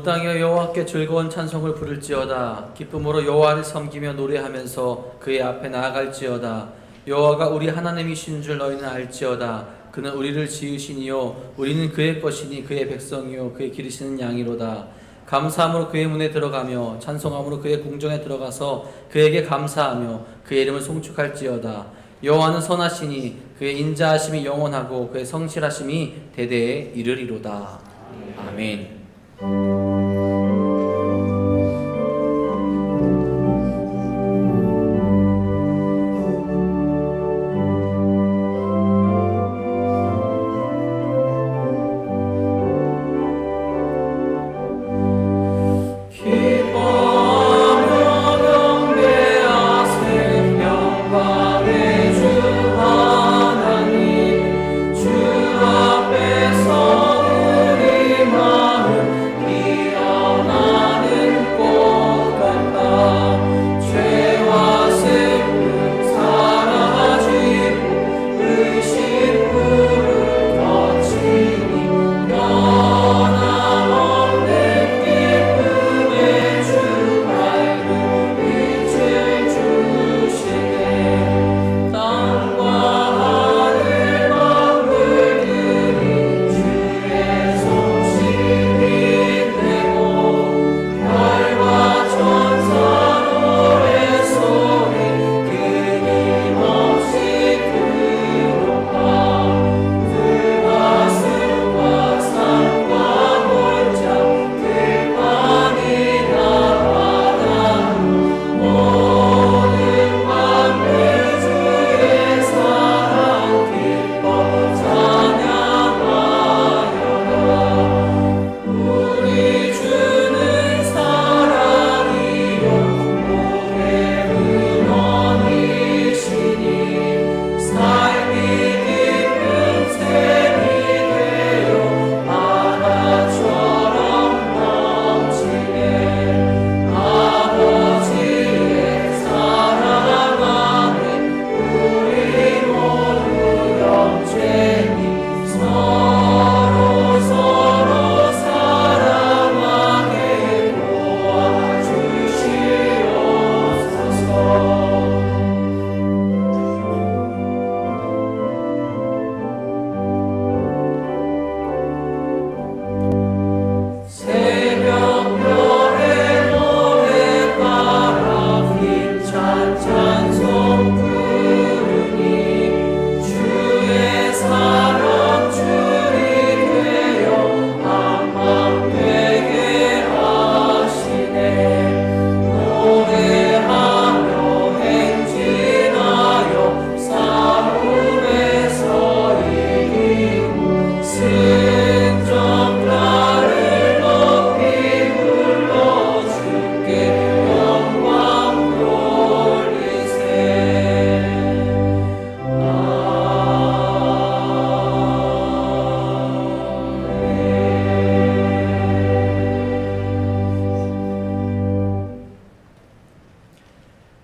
온 땅에 여호와께 즐거운 찬송을 부를지어다. 기쁨으로 여호와를 섬기며 노래하면서 그의 앞에 나아갈지어다. 여호와가 우리 하나님이신 줄 너희는 알지어다. 그는 우리를 지으시니요 우리는 그의 것이니 그의 백성이요 그의 기르시는 양이로다. 감사함으로 그의 문에 들어가며 찬송함으로 그의 궁정에 들어가서 그에게 감사하며 그의 이름을 송축할지어다. 여호와는 선하시니 그의 인자하심이 영원하고 그의 성실하심이 대대에 이르리로다. 아멘.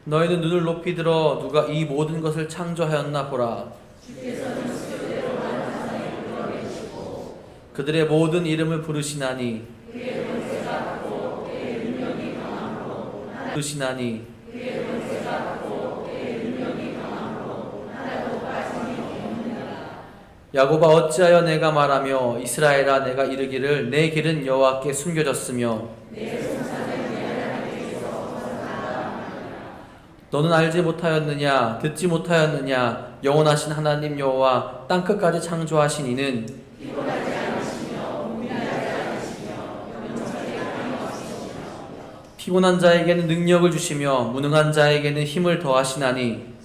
너희는 눈을 높이 들어 누가 이 모든 것을 창조하였나 보라. 그들의 모든 이름을 부르시나니 야곱아 어찌하여 내가 말하며 이스라엘아 내가 이르기를 내 길은 여호와께 숨겨졌으며 너는 알지 못하였느냐 듣지 못하였느냐 영원하신 하나님 여호와 땅끝까지 창조하신 이는 피곤한 자에게는 능력을 주시며 무능한 자에게는 힘을 더하시나니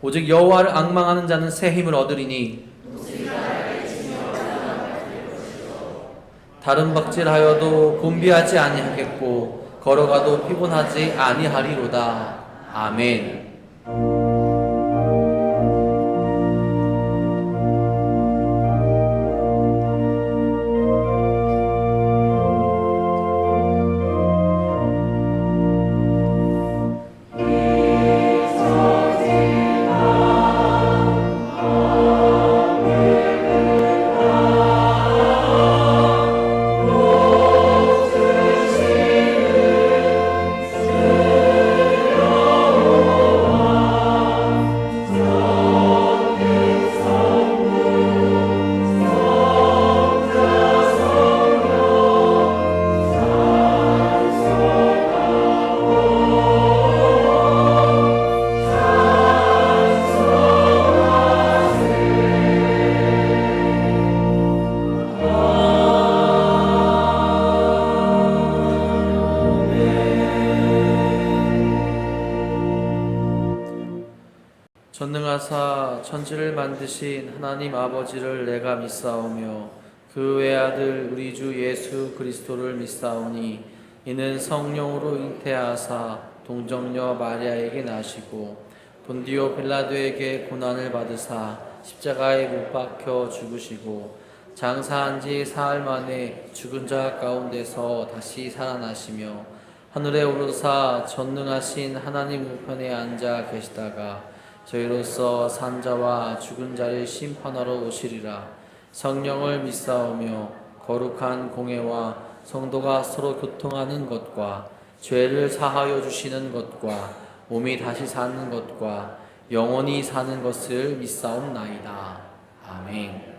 오직 여호와를 앙망하는 자는 새 힘을 얻으리니 다른 박질하여도 곤비하지 아니하겠고 걸어가도 피곤하지 아니하리로다. 아멘. 아멘. 전능하사 천지를 만드신 하나님 아버지를 내가 믿사오며 그 외아들 우리 주 예수 그리스도를 믿사오니 이는 성령으로 잉태하사 동정녀 마리아에게 나시고 본디오 빌라도에게 고난을 받으사 십자가에 못 박혀 죽으시고 장사한 지 사흘 만에 죽은 자 가운데서 다시 살아나시며 하늘에 오르사 전능하신 하나님 우편에 앉아 계시다가 저희로서 산자와 죽은 자를 심판하러 오시리라. 성령을 믿사오며 거룩한 공회와 성도가 서로 교통하는 것과 죄를 사하여 주시는 것과 몸이 다시 사는 것과 영원히 사는 것을 믿사옵나이다. 아멘.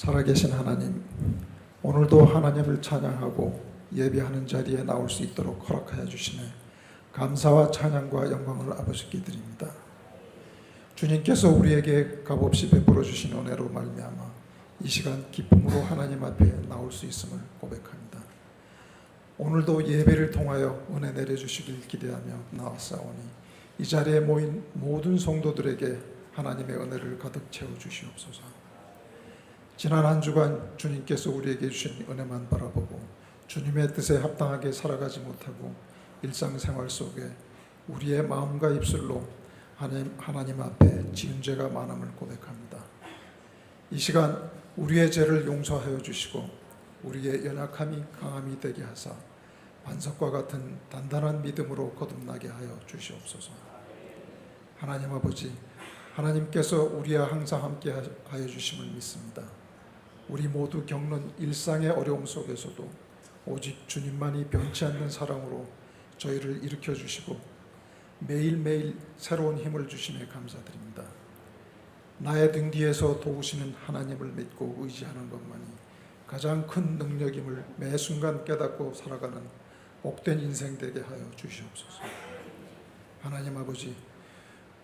살아계신 하나님, 오늘도 하나님을 찬양하고 예배하는 자리에 나올 수 있도록 허락하여 주시네 감사와 찬양과 영광을 아버지께 드립니다. 주님께서 우리에게 값없이 베풀어 주신 은혜로 말미암아 이 시간 기쁨으로 하나님 앞에 나올 수 있음을 고백합니다. 오늘도 예배를 통하여 은혜 내려주시길 기대하며 나왔사오니 이 자리에 모인 모든 성도들에게 하나님의 은혜를 가득 채워주시옵소서. 지난 한 주간 주님께서 우리에게 주신 은혜만 바라보고 주님의 뜻에 합당하게 살아가지 못하고 일상생활 속에 우리의 마음과 입술로 하나님 앞에 지은 죄가 많음을 고백합니다. 이 시간 우리의 죄를 용서하여 주시고 우리의 연약함이 강함이 되게 하사 반석과 같은 단단한 믿음으로 거듭나게 하여 주시옵소서. 하나님 아버지, 하나님께서 우리와 항상 함께 하여 주심을 믿습니다. 우리 모두 겪는 일상의 어려움 속에서도 오직 주님만이 변치 않는 사랑으로 저희를 일으켜 주시고 매일매일 새로운 힘을 주심에 감사드립니다. 나의 등 뒤에서 도우시는 하나님을 믿고 의지하는 것만이 가장 큰 능력임을 매 순간 깨닫고 살아가는 복된 인생 되게 하여 주시옵소서. 하나님 아버지,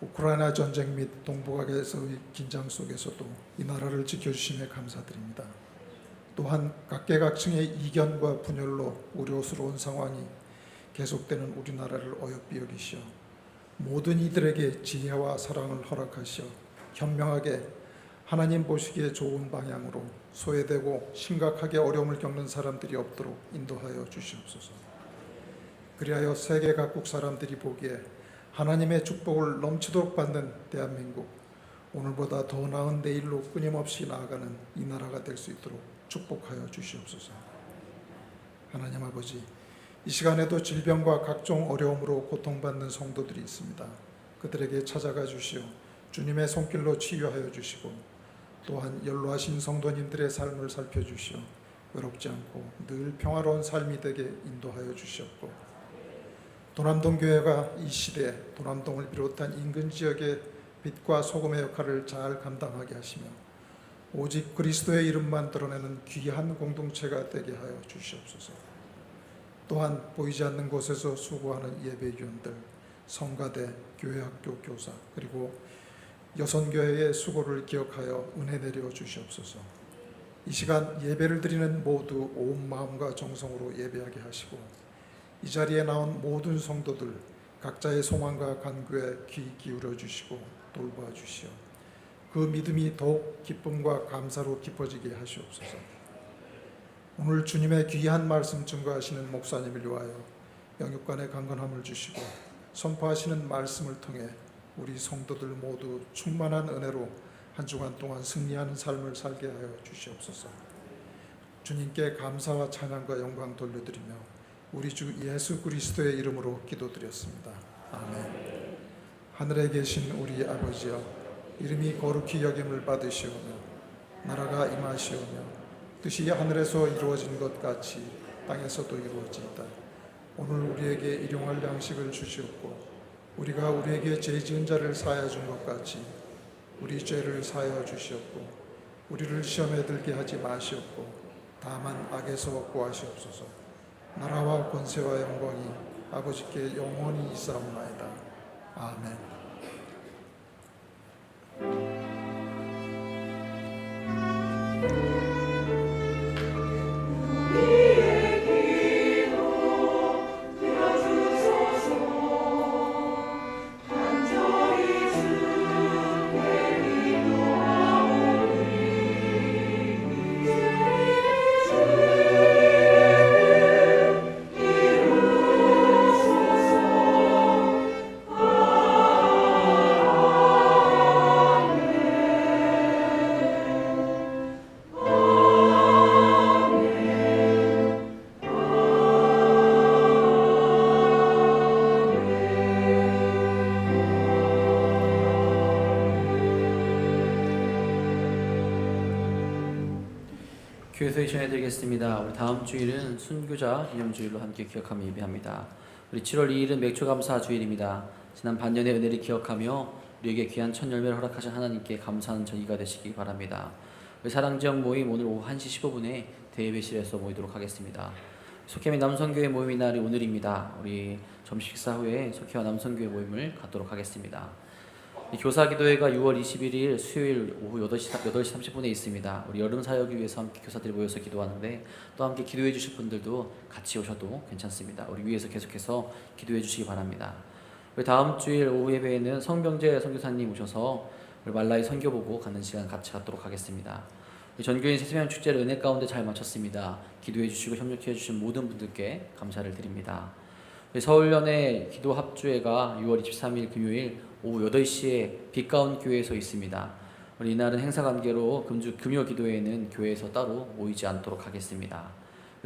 우크라이나 전쟁 및 동북아에서의 긴장 속에서도 이 나라를 지켜주심에 감사드립니다. 또한 각계각층의 이견과 분열로 우려스러운 상황이 계속되는 우리나라를 어여삐 여기시어 모든 이들에게 지혜와 사랑을 허락하시어 현명하게 하나님 보시기에 좋은 방향으로 소외되고 심각하게 어려움을 겪는 사람들이 없도록 인도하여 주시옵소서. 그리하여 세계 각국 사람들이 보기에 하나님의 축복을 넘치도록 받는 대한민국, 오늘보다 더 나은 내일로 끊임없이 나아가는 이 나라가 될 수 있도록 축복하여 주시옵소서. 하나님 아버지, 이 시간에도 질병과 각종 어려움으로 고통받는 성도들이 있습니다. 그들에게 찾아가 주시어 주님의 손길로 치유하여 주시고, 또한 연로하신 성도님들의 삶을 살펴주시어 외롭지 않고 늘 평화로운 삶이 되게 인도하여 주시옵고, 도남동 교회가 이 시대에 도남동을 비롯한 인근 지역의 빛과 소금의 역할을 잘 감당하게 하시며 오직 그리스도의 이름만 드러내는 귀한 공동체가 되게 하여 주시옵소서. 또한 보이지 않는 곳에서 수고하는 예배위원들, 성가대, 교회학교 교사, 그리고 여선교회의 수고를 기억하여 은혜 내려 주시옵소서. 이 시간 예배를 드리는 모두 온 마음과 정성으로 예배하게 하시고, 이 자리에 나온 모든 성도들 각자의 소망과 간구에 귀 기울여 주시고 돌봐 주시어 그 믿음이 더욱 기쁨과 감사로 깊어지게 하시옵소서. 오늘 주님의 귀한 말씀 증거하시는 목사님을 위하여 영육간의 강건함을 주시고, 선포하시는 말씀을 통해 우리 성도들 모두 충만한 은혜로 한 주간 동안 승리하는 삶을 살게 하여 주시옵소서. 주님께 감사와 찬양과 영광 돌려드리며 우리 주 예수 그리스도의 이름으로 기도드렸습니다. 아멘. 하늘에 계신 우리 아버지여, 이름이 거룩히 여김을 받으시오며 나라가 임하시오며 뜻이 하늘에서 이루어진 것 같이 땅에서도 이루어지이다. 오늘 우리에게 일용할 양식을 주시옵고, 우리가 우리에게 죄 지은 자를 사하여 준 것 같이 우리 죄를 사하여 주시옵고, 우리를 시험에 들게 하지 마시옵고 다만 악에서 구하시옵소서. 나라와 권세와 영광이 아버지께 영원히 있사옵나이다. 아멘. 교회소에 전해드리겠습니다. 우리 다음 주일은 순교자 기념주일로 함께 기억하며 예배합니다. 우리 7월 2일은 맥주감사 주일입니다. 지난 반년의 은혜를 기억하며 우리에게 귀한 첫 열매를 허락하신 하나님께 감사하는 저희가 되시기 바랍니다. 우리 사랑지역 모임 오늘 오후 1시 15분에 대예배실에서 모이도록 하겠습니다. 속회미 남성교회 모임이 날이 오늘입니다. 우리 점심 식사 후에 속회와 남성교회 모임을 갖도록 하겠습니다. 교사기도회가 6월 21일 수요일 오후 8시 30분에 있습니다. 우리 여름 사역을 위해서 함께 교사들이 모여서 기도하는데, 또 함께 기도해 주실 분들도 같이 오셔도 괜찮습니다. 우리 위에서 계속해서 기도해 주시기 바랍니다. 우리 다음 주일 오후 예배에는 성병재 선교사님 오셔서 우리 말라이 선교 보고 가는 시간 같이 갖도록 하겠습니다. 우리 전교인 새수명 축제를 은혜 가운데 잘 마쳤습니다. 기도해 주시고 협력해 주신 모든 분들께 감사를 드립니다. 서울연의 기도 합주회가 6월 23일 금요일 오후 8시에 빛가운 교회에서 있습니다. 우리 이날은 행사 관계로 금요 기도회에는 교회에서 따로 모이지 않도록 하겠습니다.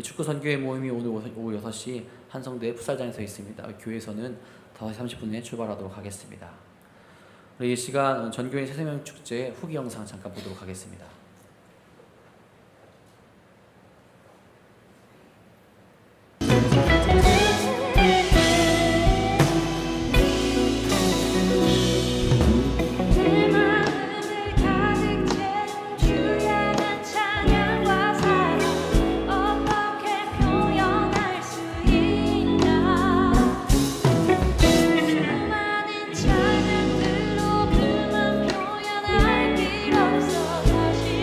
축구 선교회 모임이 오늘 오후 6시 한성대 풋살장에서 있습니다. 교회에서는 5시 30분에 출발하도록 하겠습니다. 우리 이 시간 전교인 새생명 축제 후기 영상 잠깐 보도록 하겠습니다. 찬양들로 그만 표현할 길 없어 다시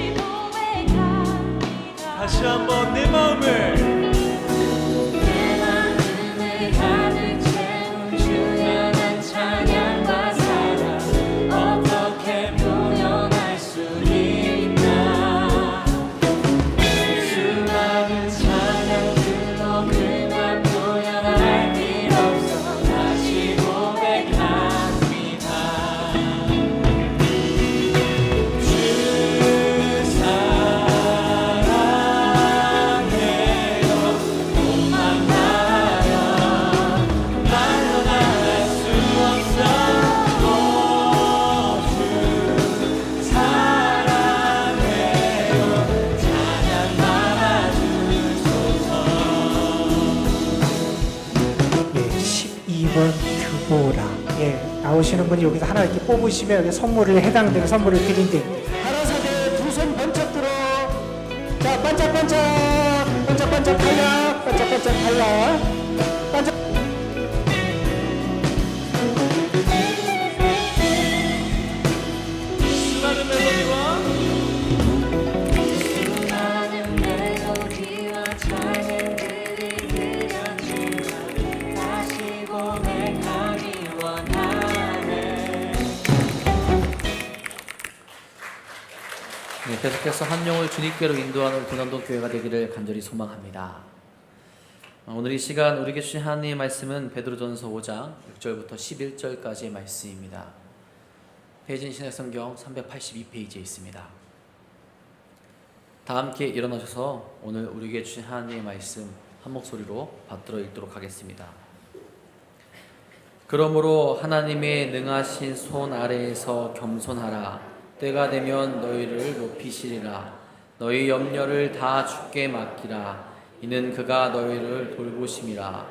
7번 규보라. 예, 나오시는 분이 여기서 하나 이렇게 뽑으시면 여기 선물을 해당되는 선물을 드린대. 가라사대 두 손 번쩍 들어. 자, 반짝반짝, 반짝반짝 탈락, 반짝반짝 탈락, 반짝. 수많은 멜로디와 수많은 멜로디와 찬양들이 들려지만 다시 고백하기 원하네. 네, 계속해서 한 영을 주님께로 인도하는 도남동 교회가 되기를 간절히 소망합니다. 오늘 이 시간 우리에게 주신 하나님의 말씀은 베드로전서 5장 6절부터 11절까지의 말씀입니다. 대진 신약성경 382페이지에 있습니다. 다 함께 일어나셔서 오늘 우리에게 주신 하나님의 말씀 한 목소리로 받들어 읽도록 하겠습니다. 그러므로 하나님의 능하신 손 아래에서 겸손하라. 때가 되면 너희를 높이시리라. 너희 염려를 다 주께 맡기라. 이는 그가 너희를 돌보심이라.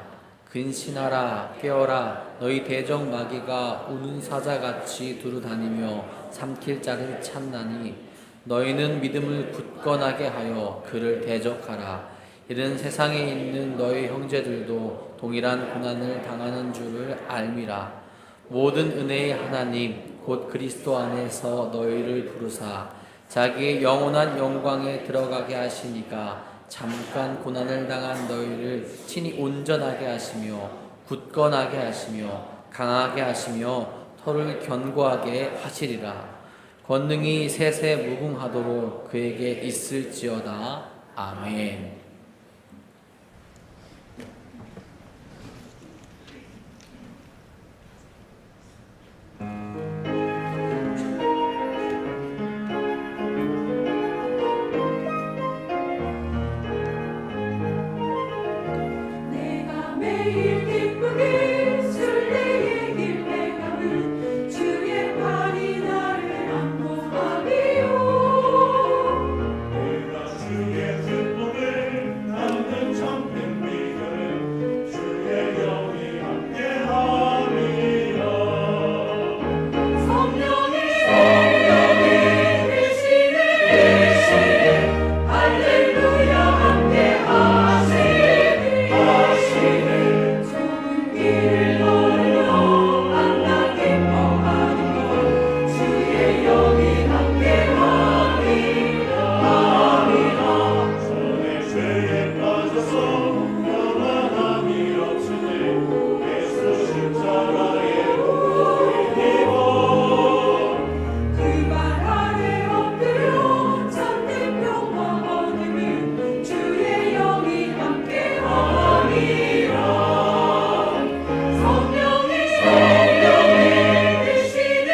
근신하라. 깨어라. 너희 대적 마귀가 우는 사자같이 두루다니며 삼킬 자를 찾나니 너희는 믿음을 굳건하게 하여 그를 대적하라. 이는 세상에 있는 너희 형제들도 동일한 고난을 당하는 줄을 알미라. 모든 은혜의 하나님 곧 그리스도 안에서 너희를 부르사 자기의 영원한 영광에 들어가게 하시니까 잠깐 고난을 당한 너희를 친히 온전하게 하시며 굳건하게 하시며 강하게 하시며 터를 견고하게 하시리라. 권능이 세세 무궁하도록 그에게 있을지어다. 아멘. 내가 매일 기쁘게 순례의 길 내가는 주의 팔이 나를 안보하리요. 내가 주의 뜻복을 담는 참된 비결을 주의 영이 함께하리라. 성령이 계시네 할렐루야 함께하시네. 좁은 길을 걸으며 만나 기뻐하는 것 주의 영이 함께하리라. 전에 죄에 빠져서 영원함이 없으니 예수 십자가에 우리 입어 그 발 아래 엎드려 참된 평화 얻으면 주의 영이 함께하리라. 성령이 계시네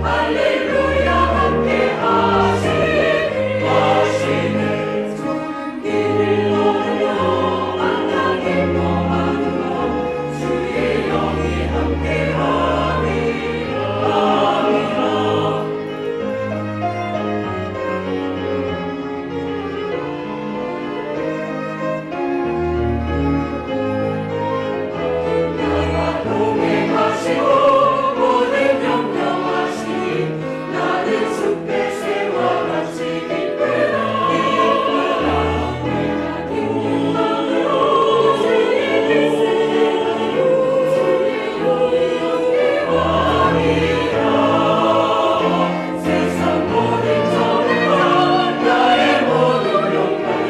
할렐루야 함께하시네. 좁은 길을 걸으며 만나 기뻐하는 것 주의 영이 함께하리라. 나와 동행하시고 모든 명령하시니 나는 숲의 새와 같이 기쁘다. 내가 긴 마음으로 주의 뜻을 행하여 주의 영이 함께하리라. 세상 모든 정욕과 나의 모든 욕망은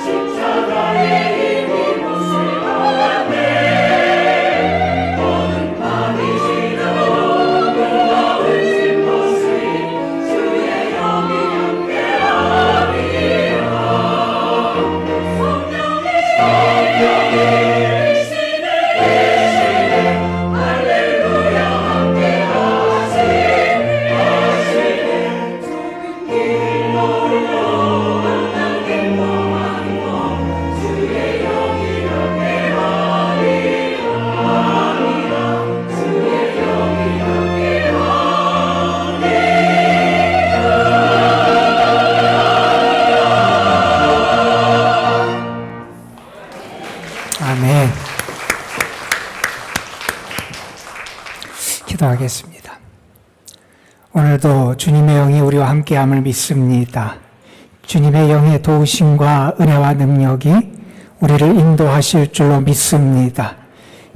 십자가의 힘이 못을 받았네. 모든 밤이 지나도 무거운 짐 벗으니 주의 영이 함께하리라. 성령이 계시네 할렐루야 함께하시네. 좁은 길을 걸으며 만나 기뻐하는 것 주의 영이 함께하리라. 주의 영이 함께하리라. 아멘. 기도하겠습니다. 오늘도 주님의 영이 우리와 함께함을 믿습니다. 주님의 영의 도우심과 은혜와 능력이 우리를 인도하실 줄로 믿습니다.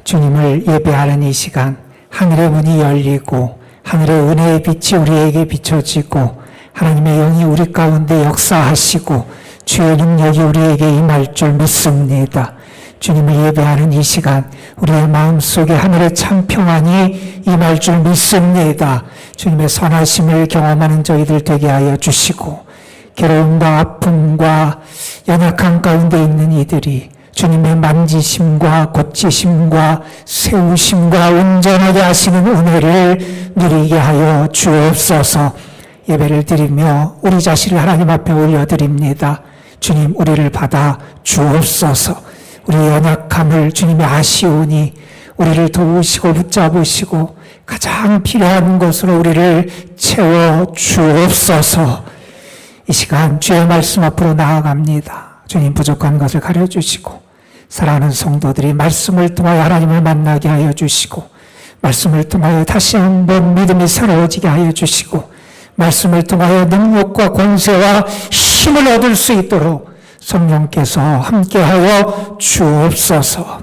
주님을 예배하는 이 시간 하늘의 문이 열리고 하늘의 은혜의 빛이 우리에게 비춰지고 하나님의 영이 우리 가운데 역사하시고 주의 능력이 우리에게 임할 줄 믿습니다. 주님을 예배하는 이 시간 우리의 마음속에 하늘의 참 평안이 임할 줄 믿습니다. 주님의 선하심을 경험하는 저희들 되게 하여 주시고 괴로움과 아픔과 연약한 가운데 있는 이들이 주님의 만지심과 고치심과 세우심과 온전하게 하시는 은혜를 누리게 하여 주옵소서. 예배를 드리며 우리 자신을 하나님 앞에 올려드립니다. 주님, 우리를 받아 주옵소서. 우리의 연약함을 주님이 아시오니 우리를 도우시고 붙잡으시고 가장 필요한 것으로 우리를 채워 주옵소서. 이 시간 주의 말씀 앞으로 나아갑니다. 주님, 부족한 것을 가려주시고 사랑하는 성도들이 말씀을 통하여 하나님을 만나게 하여 주시고 말씀을 통하여 다시 한번 믿음이 새로워지게 하여 주시고 말씀을 통하여 능력과 권세와 힘을 얻을 수 있도록 성령께서 함께하여 주옵소서.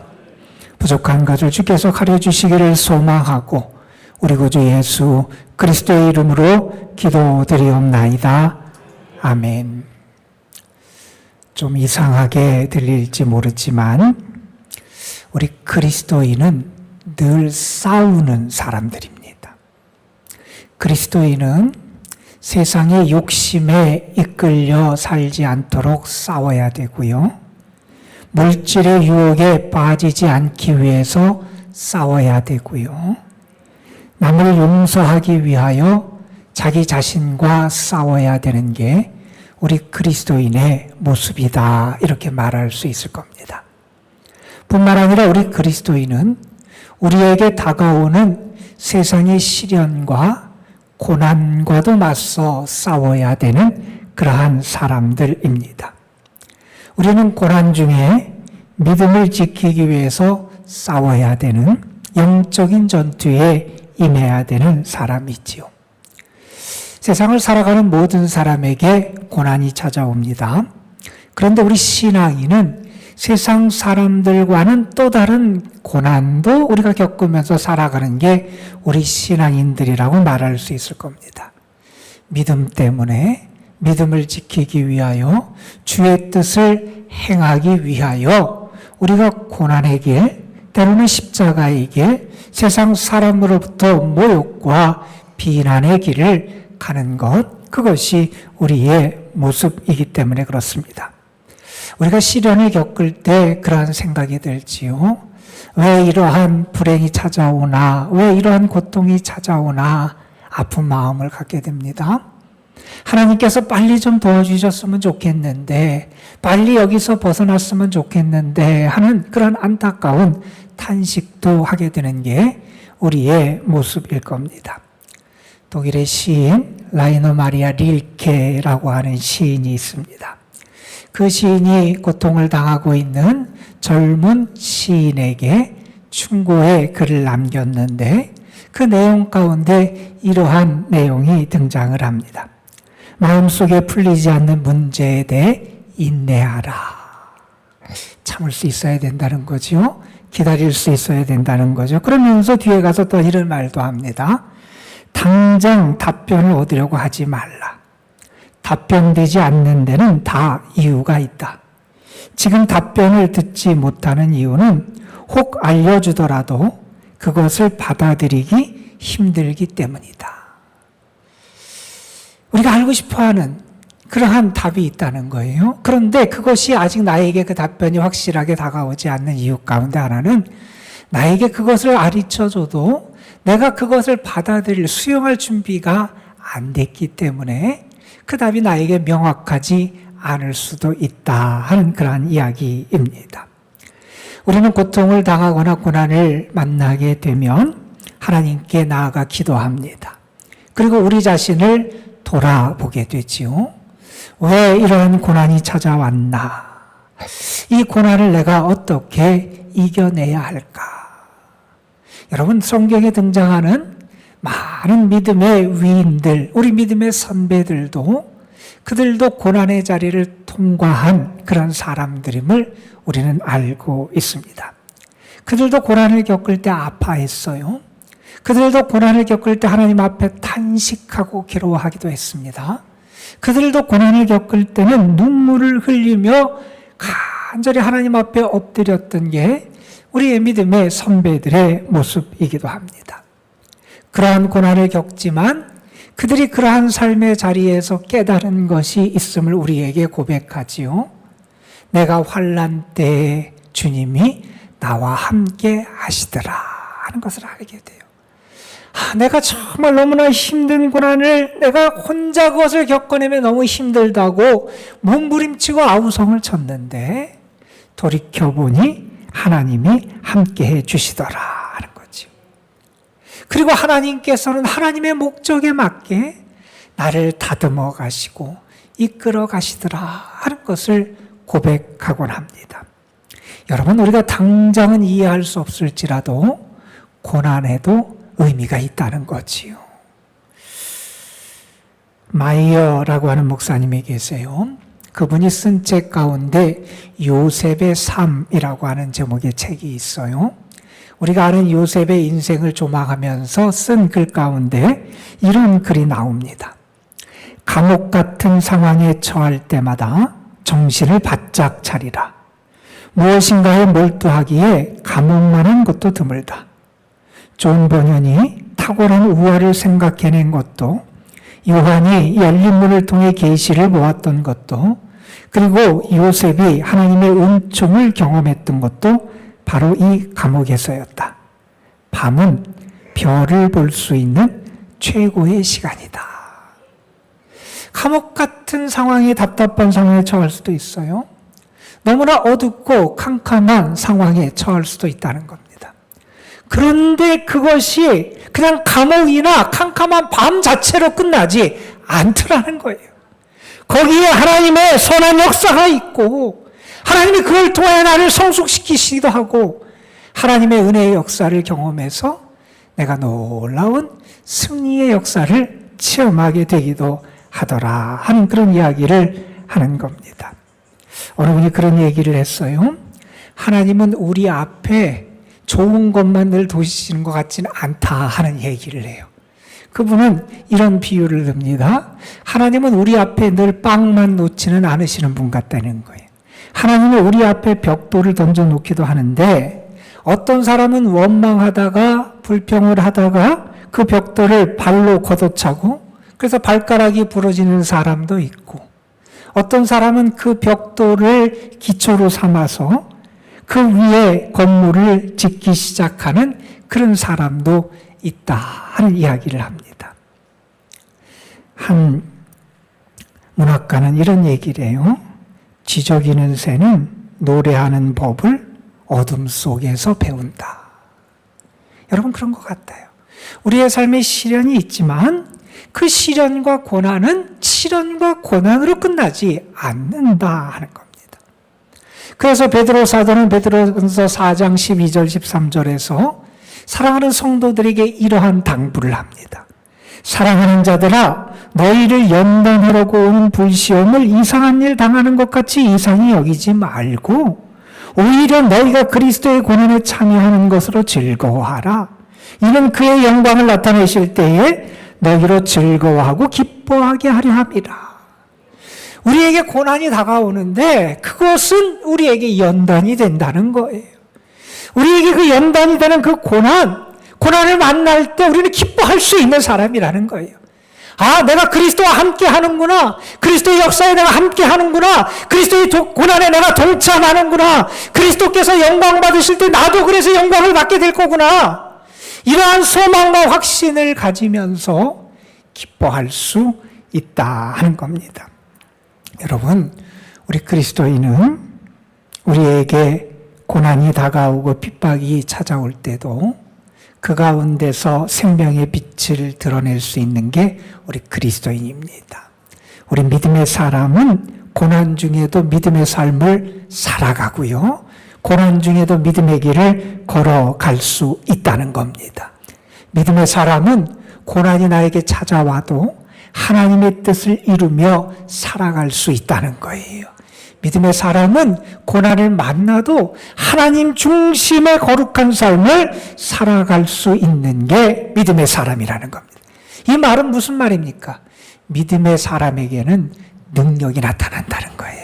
부족한 것을 주께서 가려주시기를 소망하고 우리 구주 예수 그리스도의 이름으로 기도드리옵나이다. 아멘. 좀 이상하게 들릴지 모르지만 우리 그리스도인은 늘 싸우는 사람들입니다. 그리스도인은 세상의 욕심에 이끌려 살지 않도록 싸워야 되고요. 물질의 유혹에 빠지지 않기 위해서 싸워야 되고요. 남을 용서하기 위하여 자기 자신과 싸워야 되는 게 우리 그리스도인의 모습이다. 이렇게 말할 수 있을 겁니다. 뿐만 아니라 우리 그리스도인은 우리에게 다가오는 세상의 시련과 고난과도 맞서 싸워야 되는 그러한 사람들입니다. 우리는 고난 중에 믿음을 지키기 위해서 싸워야 되는 영적인 전투에 임해야 되는 사람이지요. 세상을 살아가는 모든 사람에게 고난이 찾아옵니다. 그런데 우리 신앙인은 세상 사람들과는 또 다른 고난도 우리가 겪으면서 살아가는 게 우리 신앙인들이라고 말할 수 있을 겁니다. 믿음 때문에 믿음을 지키기 위하여 주의 뜻을 행하기 위하여 우리가 고난의 길, 때로는 십자가의 길, 세상 사람으로부터 모욕과 비난의 길을 가는 것, 그것이 우리의 모습이기 때문에 그렇습니다. 우리가 시련을 겪을 때 그러한 생각이 들지요. 왜 이러한 불행이 찾아오나, 왜 이러한 고통이 찾아오나 아픈 마음을 갖게 됩니다. 하나님께서 빨리 좀 도와주셨으면 좋겠는데, 빨리 여기서 벗어났으면 좋겠는데 하는 그런 안타까운 탄식도 하게 되는 게 우리의 모습일 겁니다. 독일의 시인 라이너 마리아 릴케라고 하는 시인이 있습니다. 그 시인이 고통을 당하고 있는 젊은 시인에게 충고의 글을 남겼는데 그 내용 가운데 이러한 내용이 등장을 합니다. 마음속에 풀리지 않는 문제에 대해 인내하라. 참을 수 있어야 된다는 거죠. 기다릴 수 있어야 된다는 거죠. 그러면서 뒤에 가서 또 이런 말도 합니다. 당장 답변을 얻으려고 하지 말라. 답변되지 않는 데는 다 이유가 있다. 지금 답변을 듣지 못하는 이유는 혹 알려주더라도 그것을 받아들이기 힘들기 때문이다. 우리가 알고 싶어하는 그러한 답이 있다는 거예요. 그런데 그것이 아직 나에게 그 답변이 확실하게 다가오지 않는 이유 가운데 하나는 나에게 그것을 가르쳐줘도 내가 그것을 받아들일, 수용할 준비가 안 됐기 때문에 그 답이 나에게 명확하지 않을 수도 있다 하는 그러한 이야기입니다. 우리는 고통을 당하거나 고난을 만나게 되면 하나님께 나아가 기도합니다. 그리고 우리 자신을 돌아보게 되지요. 왜 이러한 고난이 찾아왔나? 이 고난을 내가 어떻게 이겨내야 할까? 여러분, 성경에 등장하는 많은 믿음의 위인들, 우리 믿음의 선배들도 그들도 고난의 자리를 통과한 그런 사람들임을 우리는 알고 있습니다. 그들도 고난을 겪을 때 아파했어요. 그들도 고난을 겪을 때 하나님 앞에 탄식하고 괴로워하기도 했습니다. 그들도 고난을 겪을 때는 눈물을 흘리며 간절히 하나님 앞에 엎드렸던 게 우리의 믿음의 선배들의 모습이기도 합니다. 그러한 고난을 겪지만 그들이 그러한 삶의 자리에서 깨달은 것이 있음을 우리에게 고백하지요. 내가 환난 때에 주님이 나와 함께 하시더라 하는 것을 알게 돼요. 내가 정말 너무나 힘든 고난을 내가 혼자 그것을 겪어내며 너무 힘들다고 몸부림치고 아우성을 쳤는데 돌이켜보니 하나님이 함께해 주시더라 하는 거죠. 그리고 하나님께서는 하나님의 목적에 맞게 나를 다듬어 가시고 이끌어 가시더라 하는 것을 고백하곤 합니다. 여러분, 우리가 당장은 이해할 수 없을지라도 고난에도 의미가 있다는 거지요. 마이어라고 하는 목사님이 계세요. 그분이 쓴 책 가운데 요셉의 삶이라고 하는 제목의 책이 있어요. 우리가 아는 요셉의 인생을 조망하면서 쓴 글 가운데 이런 글이 나옵니다. 감옥 같은 상황에 처할 때마다 정신을 바짝 차리라. 무엇인가에 몰두하기에 감옥만한 것도 드물다. 존 버년이 탁월한 우화를 생각해낸 것도, 요한이 열린 문을 통해 계시를 모았던 것도, 그리고 요셉이 하나님의 은총을 경험했던 것도 바로 이 감옥에서였다. 밤은 별을 볼 수 있는 최고의 시간이다. 감옥 같은 상황에, 답답한 상황에 처할 수도 있어요. 너무나 어둡고 캄캄한 상황에 처할 수도 있다는 겁니다. 그런데 그것이 그냥 감옥이나 캄캄한 밤 자체로 끝나지 않더라는 거예요. 거기에 하나님의 선한 역사가 있고 하나님이 그걸 통해 나를 성숙시키시기도 하고 하나님의 은혜의 역사를 경험해서 내가 놀라운 승리의 역사를 체험하게 되기도 하더라 하는 그런 이야기를 하는 겁니다. 어느 분이 그런 얘기를 했어요. 하나님은 우리 앞에 좋은 것만 늘 두시는 것 같지는 않다 하는 얘기를 해요. 그분은 이런 비유를 듭니다. 하나님은 우리 앞에 늘 빵만 놓지는 않으시는 분 같다는 거예요. 하나님은 우리 앞에 벽돌을 던져놓기도 하는데 어떤 사람은 원망하다가 불평을 하다가 그 벽돌을 발로 걷어차고 그래서 발가락이 부러지는 사람도 있고 어떤 사람은 그 벽돌을 기초로 삼아서 그 위에 건물을 짓기 시작하는 그런 사람도 있다 하는 이야기를 합니다. 한 문학가는 이런 얘기를 해요. 지저귀는 새는 노래하는 법을 어둠 속에서 배운다. 여러분, 그런 것 같아요. 우리의 삶에 시련이 있지만 그 시련과 고난은 시련과 고난으로 끝나지 않는다 하는 겁니다. 그래서 베드로 사도는 베드로전서 4장 12절 13절에서 사랑하는 성도들에게 이러한 당부를 합니다. 사랑하는 자들아, 너희를 연단하려고 오는 불시험을 이상한 일 당하는 것 같이 이상히 여기지 말고 오히려 너희가 그리스도의 고난에 참여하는 것으로 즐거워하라. 이는 그의 영광을 나타내실 때에 너희로 즐거워하고 기뻐하게 하려 함이라. 우리에게 고난이 다가오는데 그것은 우리에게 연단이 된다는 거예요. 우리에게 그 연단이 되는 그 고난을 만날 때 우리는 기뻐할 수 있는 사람이라는 거예요. 아, 내가 그리스도와 함께 하는구나. 그리스도의 역사에 내가 함께 하는구나. 그리스도의 고난에 내가 동참하는구나. 그리스도께서 영광 받으실 때 나도 그래서 영광을 받게 될 거구나. 이러한 소망과 확신을 가지면서 기뻐할 수 있다 하는 겁니다. 여러분, 우리 그리스도인은 우리에게 고난이 다가오고 핍박이 찾아올 때도 그 가운데서 생명의 빛을 드러낼 수 있는 게 우리 그리스도인입니다. 우리 믿음의 사람은 고난 중에도 믿음의 삶을 살아가고요. 고난 중에도 믿음의 길을 걸어갈 수 있다는 겁니다. 믿음의 사람은 고난이 나에게 찾아와도 하나님의 뜻을 이루며 살아갈 수 있다는 거예요. 믿음의 사람은 고난을 만나도 하나님 중심의 거룩한 삶을 살아갈 수 있는 게 믿음의 사람이라는 겁니다. 이 말은 무슨 말입니까? 믿음의 사람에게는 능력이 나타난다는 거예요.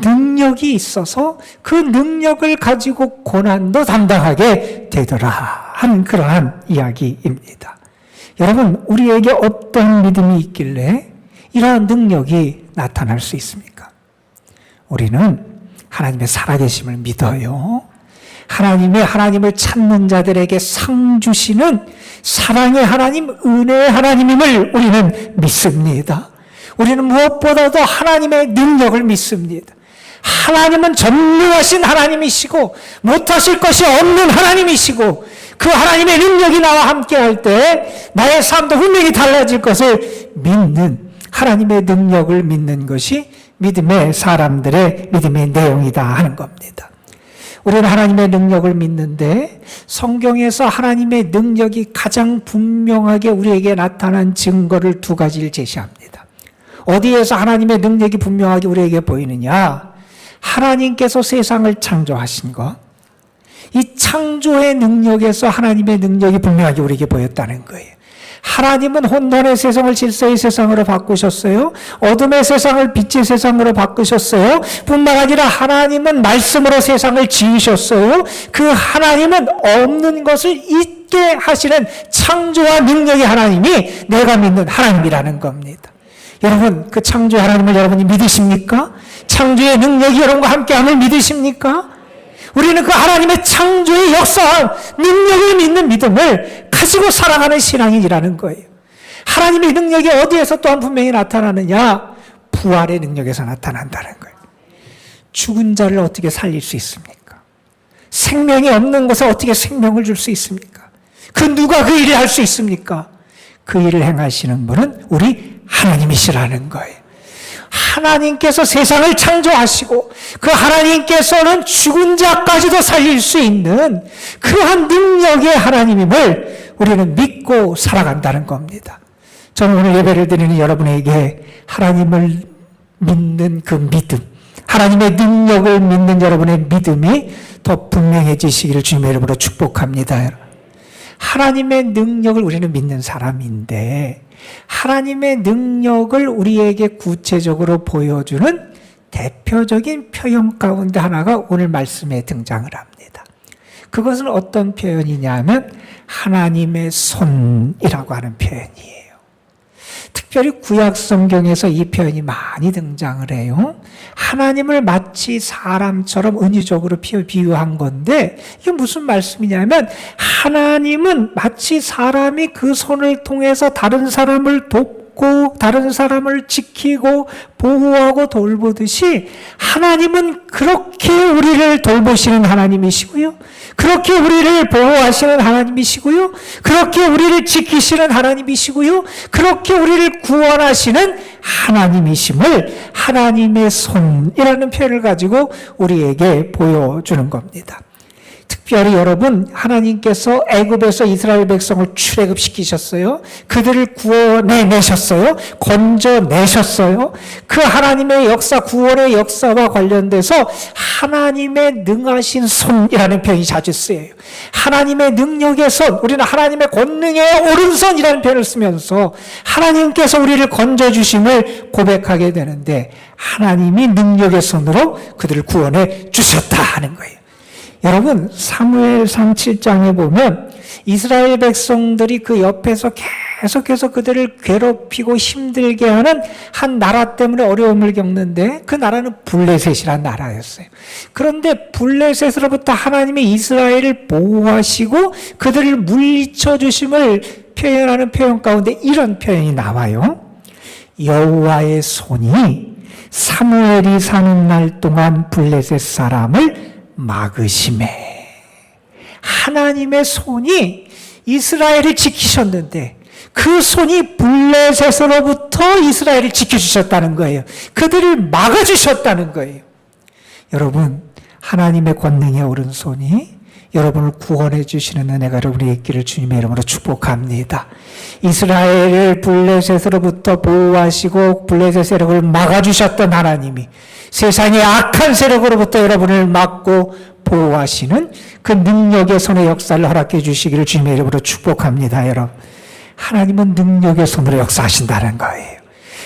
능력이 있어서 그 능력을 가지고 고난도 담당하게 되더라 하는 그러한 이야기입니다. 여러분, 우리에게 어떤 믿음이 있길래 이러한 능력이 나타날 수 있습니까? 우리는 하나님의 살아계심을 믿어요. 하나님을 찾는 자들에게 상 주시는 사랑의 하나님, 은혜의 하나님임을 우리는 믿습니다. 우리는 무엇보다도 하나님의 능력을 믿습니다. 하나님은 전능하신 하나님이시고 못하실 것이 없는 하나님이시고 그 하나님의 능력이 나와 함께할 때 나의 삶도 분명히 달라질 것을 믿는 하나님의 능력을 믿는 것이 믿음의 사람들의 믿음의 내용이다 하는 겁니다. 우리는 하나님의 능력을 믿는데 성경에서 하나님의 능력이 가장 분명하게 우리에게 나타난 증거를 두 가지를 제시합니다. 어디에서 하나님의 능력이 분명하게 우리에게 보이느냐? 하나님께서 세상을 창조하신 것, 이 창조의 능력에서 하나님의 능력이 분명하게 우리에게 보였다는 거예요. 하나님은 혼돈의 세상을 질서의 세상으로 바꾸셨어요. 어둠의 세상을 빛의 세상으로 바꾸셨어요. 뿐만 아니라 하나님은 말씀으로 세상을 지으셨어요. 그 하나님은 없는 것을 있게 하시는 창조와 능력의 하나님이 내가 믿는 하나님이라는 겁니다. 여러분, 그 창조의 하나님을 여러분이 믿으십니까? 창조의 능력이 여러분과 함께함을 믿으십니까? 우리는 그 하나님의 창조의 역사와 능력을 믿는 믿음을 가지고 살아가는 신앙인이라는 거예요. 하나님의 능력이 어디에서 또한 분명히 나타나느냐? 부활의 능력에서 나타난다는 거예요. 죽은 자를 어떻게 살릴 수 있습니까? 생명이 없는 것에 어떻게 생명을 줄 수 있습니까? 그 누가 그 일을 할 수 있습니까? 그 일을 행하시는 분은 우리 하나님이시라는 거예요. 하나님께서 세상을 창조하시고 그 하나님께서는 죽은 자까지도 살릴 수 있는 그러한 능력의 하나님임을 우리는 믿고 살아간다는 겁니다. 저는 오늘 예배를 드리는 여러분에게 하나님을 믿는 그 믿음, 하나님의 능력을 믿는 여러분의 믿음이 더 분명해지시기를 주님의 이름으로 축복합니다. 하나님의 능력을 우리는 믿는 사람인데 하나님의 능력을 우리에게 구체적으로 보여주는 대표적인 표현 가운데 하나가 오늘 말씀에 등장을 합니다. 그것은 어떤 표현이냐면 하나님의 손이라고 하는 표현이에요. 특별히 구약 성경에서 이 표현이 많이 등장을 해요. 하나님을 마치 사람처럼 은유적으로 비유한 건데 이게 무슨 말씀이냐면 하나님은 마치 사람이 그 손을 통해서 다른 사람을 돕고 다른 사람을 지키고 보호하고 돌보듯이 하나님은 그렇게 우리를 돌보시는 하나님이시고요. 그렇게 우리를 보호하시는 하나님이시고요. 그렇게 우리를 지키시는 하나님이시고요. 그렇게 우리를 구원하시는 하나님이심을 하나님의 손이라는 표현을 가지고 우리에게 보여주는 겁니다. 특별히 여러분, 하나님께서 애굽에서 이스라엘 백성을 출애굽시키셨어요. 그들을 구원해내셨어요. 건져내셨어요. 그 하나님의 역사, 구원의 역사와 관련돼서 하나님의 능하신 손이라는 표현이 자주 쓰여요. 하나님의 능력의 손, 우리는 하나님의 권능의 오른손이라는 표현을 쓰면서 하나님께서 우리를 건져주심을 고백하게 되는데 하나님이 능력의 손으로 그들을 구원해 주셨다 하는 거예요. 여러분, 사무엘상 7장에 보면 이스라엘 백성들이 그 옆에서 계속해서 그들을 괴롭히고 힘들게 하는 한 나라 때문에 어려움을 겪는데 그 나라는 블레셋이라는 나라였어요. 그런데 블레셋으로부터 하나님이 이스라엘을 보호하시고 그들을 물리쳐 주심을 표현하는 표현 가운데 이런 표현이 나와요. 여호와의 손이 사무엘이 사는 날 동안 블레셋 사람을 막으심에 하나님의 손이 이스라엘을 지키셨는데 그 손이 블레셋으로부터 이스라엘을 지켜주셨다는 거예요. 그들을 막아주셨다는 거예요. 여러분, 하나님의 권능의 오른손이 여러분을 구원해 주시는 은혜가 여러분의 있기를 주님의 이름으로 축복합니다. 이스라엘을 블레셋으로부터 보호하시고 블레셋 세력을 막아주셨던 하나님이 세상의 악한 세력으로부터 여러분을 막고 보호하시는 그 능력의 손의 역사를 허락해 주시기를 주님의 이름으로 축복합니다. 여러분, 하나님은 능력의 손으로 역사하신다는 거예요.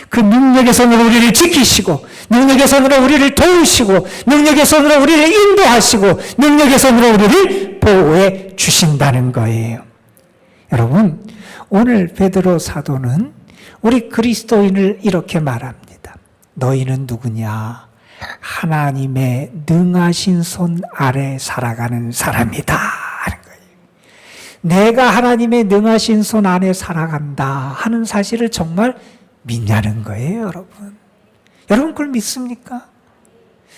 그 능력의 손으로 우리를 지키시고, 능력의 손으로 우리를 도우시고, 능력의 손으로 우리를 인도하시고, 능력의 손으로 우리를 보호해 주신다는 거예요. 여러분, 오늘 베드로 사도는 우리 그리스도인을 이렇게 말합니다. 너희는 누구냐? 하나님의 능하신 손 아래 살아가는 사람이다 하는 거예요. 내가 하나님의 능하신 손 안에 살아간다 하는 사실을 정말 믿냐는 거예요, 여러분. 여러분 그걸 믿습니까?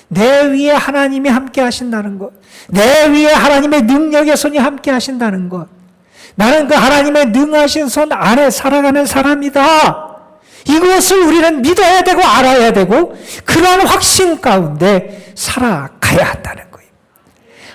내 위에 하나님이 함께 하신다는 것, 내 위에 하나님의 능력의 손이 함께 하신다는 것, 나는 그 하나님의 능하신 손 안에 살아가는 사람이다. 이것을 우리는 믿어야 되고 알아야 되고 그러한 확신 가운데 살아가야 한다는 거예요.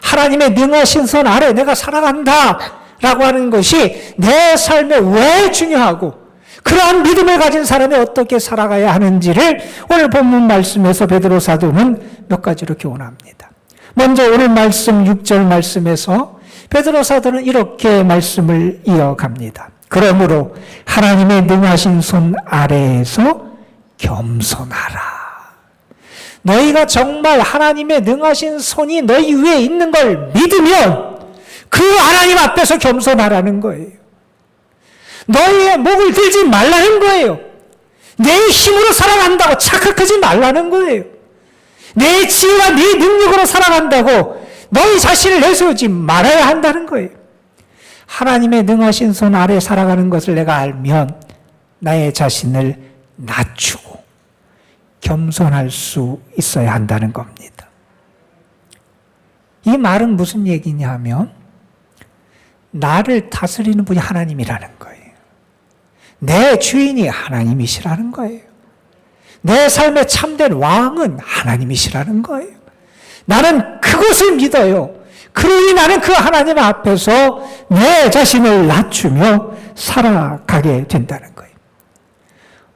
하나님의 능하신 손 아래 내가 살아간다 라고 하는 것이 내 삶에 왜 중요하고 그러한 믿음을 가진 사람이 어떻게 살아가야 하는지를 오늘 본문 말씀에서 베드로 사도는 몇 가지로 교훈합니다. 먼저 오늘 말씀 6절 말씀에서 베드로 사도는 이렇게 말씀을 이어갑니다. 그러므로 하나님의 능하신 손 아래에서 겸손하라. 너희가 정말 하나님의 능하신 손이 너희 위에 있는 걸 믿으면 그 하나님 앞에서 겸손하라는 거예요. 너희의 목을 들지 말라는 거예요. 내 힘으로 살아간다고 착각하지 말라는 거예요. 내 지혜와 네 능력으로 살아간다고 너희 자신을 내세우지 말아야 한다는 거예요. 하나님의 능하신 손 아래 살아가는 것을 내가 알면 나의 자신을 낮추고 겸손할 수 있어야 한다는 겁니다. 이 말은 무슨 얘기냐 하면 나를 다스리는 분이 하나님이라는 거예요. 내 주인이 하나님이시라는 거예요. 내 삶의 참된 왕은 하나님이시라는 거예요. 나는 그것을 믿어요. 그러니 나는 그 하나님 앞에서 내 자신을 낮추며 살아가게 된다는 거예요.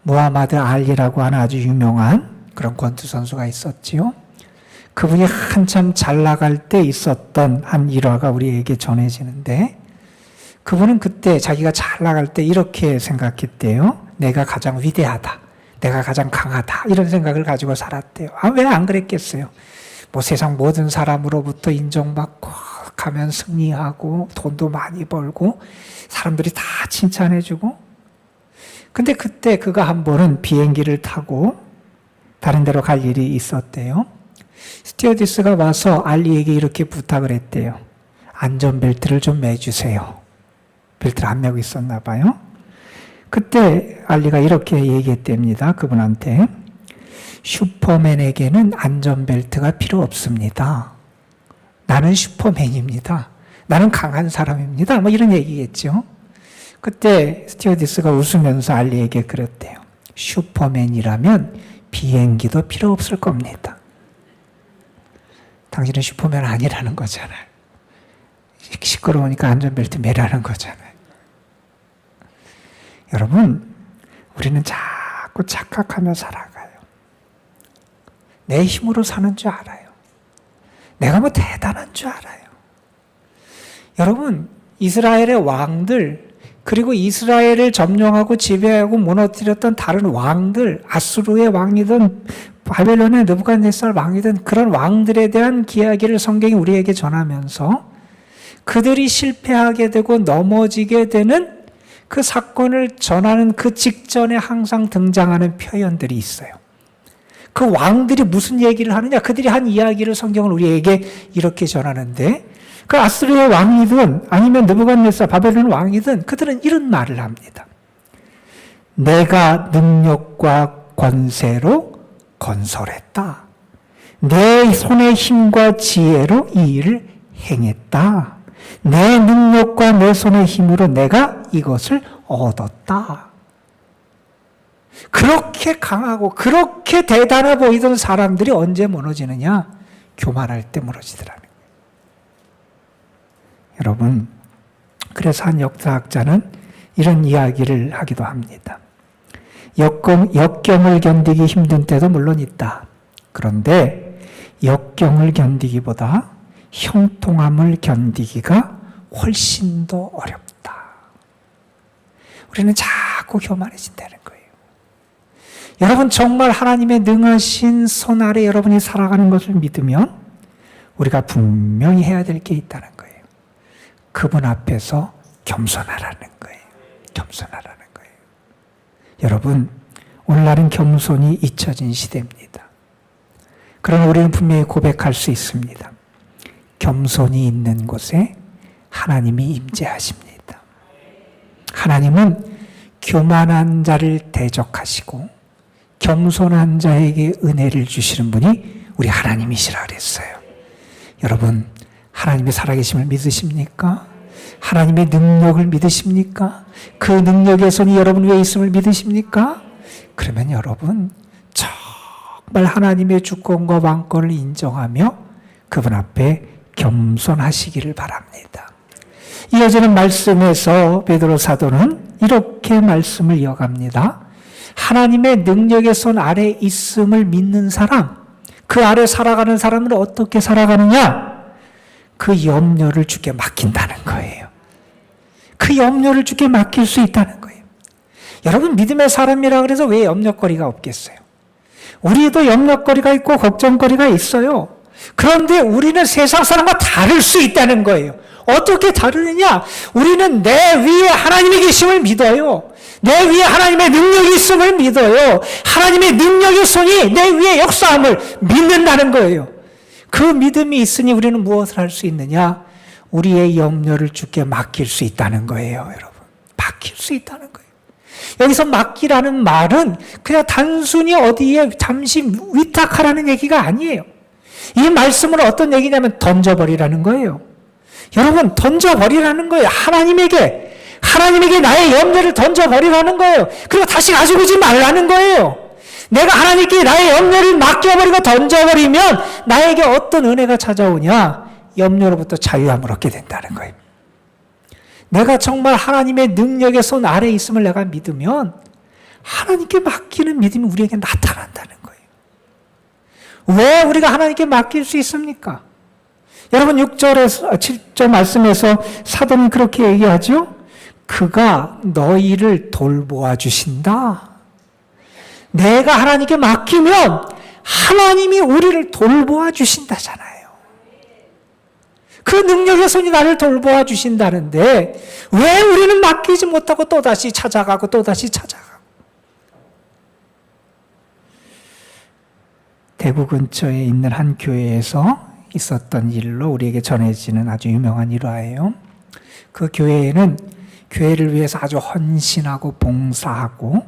무하마드 알리라고 하는 아주 유명한 그런 권투 선수가 있었지요. 그분이 한참 잘 나갈 때 있었던 한 일화가 우리에게 전해지는데 그분은 그때 자기가 잘 나갈 때 이렇게 생각했대요. 내가 가장 위대하다. 내가 가장 강하다. 이런 생각을 가지고 살았대요. 왜 안 그랬겠어요? 뭐 세상 모든 사람으로부터 인정받고 가면 승리하고 돈도 많이 벌고 사람들이 다 칭찬해주고 근데 그때 그가 한 번은 비행기를 타고 다른 데로 갈 일이 있었대요. 스튜어디스가 와서 알리에게 이렇게 부탁을 했대요. 안전벨트를 좀 매주세요. 벨트를 안 매고 있었나 봐요. 그때 알리가 이렇게 얘기했답니다. 그분한테 슈퍼맨에게는 안전벨트가 필요 없습니다. 나는 슈퍼맨입니다. 나는 강한 사람입니다. 뭐 이런 얘기겠죠. 그때 스튜어디스가 웃으면서 알리에게 그랬대요. 슈퍼맨이라면 비행기도 필요 없을 겁니다. 당신은 슈퍼맨 아니라는 거잖아요. 시끄러우니까 안전벨트 매라는 거잖아요. 여러분, 우리는 자꾸 착각하며 살아가요. 내 힘으로 사는 줄 알아요. 내가 뭐 대단한 줄 알아요. 여러분, 이스라엘의 왕들, 그리고 이스라엘을 점령하고 지배하고 무너뜨렸던 다른 왕들, 아수르의 왕이든 바벨론의 느부갓네살 왕이든 그런 왕들에 대한 이야기를 성경이 우리에게 전하면서 그들이 실패하게 되고 넘어지게 되는 그 사건을 전하는 그 직전에 항상 등장하는 표현들이 있어요. 그 왕들이 무슨 얘기를 하느냐? 그들이 한 이야기를 성경은 우리에게 이렇게 전하는데 그 아수르의 왕이든 아니면 느부갓네살 바벨론 왕이든 그들은 이런 말을 합니다. 내가 능력과 권세로 건설했다. 내 손의 힘과 지혜로 이 일을 행했다. 내 능력과 내 손의 힘으로 내가 이것을 얻었다. 그렇게 강하고 그렇게 대단해 보이던 사람들이 언제 무너지느냐? 교만할 때 무너지더라는 거예요. 여러분, 그래서 한 역사학자는 이런 이야기를 하기도 합니다. 역경을 견디기 힘든 때도 물론 있다. 그런데 역경을 견디기보다 형통함을 견디기가 훨씬 더 어렵다. 우리는 자꾸 교만해진다는 거예요. 여러분, 정말 하나님의 능하신 손 아래 여러분이 살아가는 것을 믿으면 우리가 분명히 해야 될 게 있다는 거예요. 그분 앞에서 겸손하라는 거예요. 겸손하라는 거예요. 여러분, 오늘날은 겸손이 잊혀진 시대입니다. 그러나 우리는 분명히 고백할 수 있습니다. 겸손이 있는 곳에 하나님이 임재하십니다. 하나님은 교만한 자를 대적하시고 겸손한 자에게 은혜를 주시는 분이 우리 하나님이시라 그랬어요. 여러분, 하나님의 살아계심을 믿으십니까? 하나님의 능력을 믿으십니까? 그 능력의 손이 여러분 위에 있음을 믿으십니까? 그러면 여러분, 정말 하나님의 주권과 왕권을 인정하며 그분 앞에 겸손하시기를 바랍니다. 이어지는 말씀에서 베드로 사도는 이렇게 말씀을 이어갑니다. 하나님의 능력의 손 아래 있음을 믿는 사람, 그 아래 살아가는 사람은 어떻게 살아가느냐? 그 염려를 주께 맡긴다는 거예요. 그 염려를 주께 맡길 수 있다는 거예요. 여러분, 믿음의 사람이라 그래서 왜 염려거리가 없겠어요? 우리도 염려거리가 있고 걱정거리가 있어요. 그런데 우리는 세상 사람과 다를 수 있다는 거예요. 어떻게 다르느냐? 우리는 내 위에 하나님의 계심을 믿어요. 내 위에 하나님의 능력이 있음을 믿어요. 하나님의 능력의 손이 내 위에 역사함을 믿는다는 거예요. 그 믿음이 있으니 우리는 무엇을 할 수 있느냐? 우리의 염려를 주께 맡길 수 있다는 거예요, 여러분. 맡길 수 있다는 거예요. 여기서 맡기라는 말은 그냥 단순히 어디에 잠시 위탁하라는 얘기가 아니에요. 이 말씀은 어떤 얘기냐면 던져버리라는 거예요. 여러분, 던져버리라는 거예요. 하나님에게 나의 염려를 던져버리라는 거예요. 그리고 다시 가지고 오지 말라는 거예요. 내가 하나님께 나의 염려를 맡겨버리고 던져버리면 나에게 어떤 은혜가 찾아오냐? 염려로부터 자유함을 얻게 된다는 거예요. 내가 정말 하나님의 능력의 손 아래에 있음을 내가 믿으면 하나님께 맡기는 믿음이 우리에게 나타난다는 거예요. 왜 우리가 하나님께 맡길 수 있습니까? 여러분, 6절에서 7절 말씀에서 사도는 그렇게 얘기하죠. 그가 너희를 돌보아 주신다. 내가 하나님께 맡기면 하나님이 우리를 돌보아 주신다잖아요. 그 능력의 손이 나를 돌보아 주신다는데 왜 우리는 맡기지 못하고 또다시 찾아가고 또다시 찾아가고. 대구 근처에 있는 한 교회에서 있었던 일로 우리에게 전해지는 아주 유명한 일화예요. 그 교회에는 교회를 위해서 아주 헌신하고 봉사하고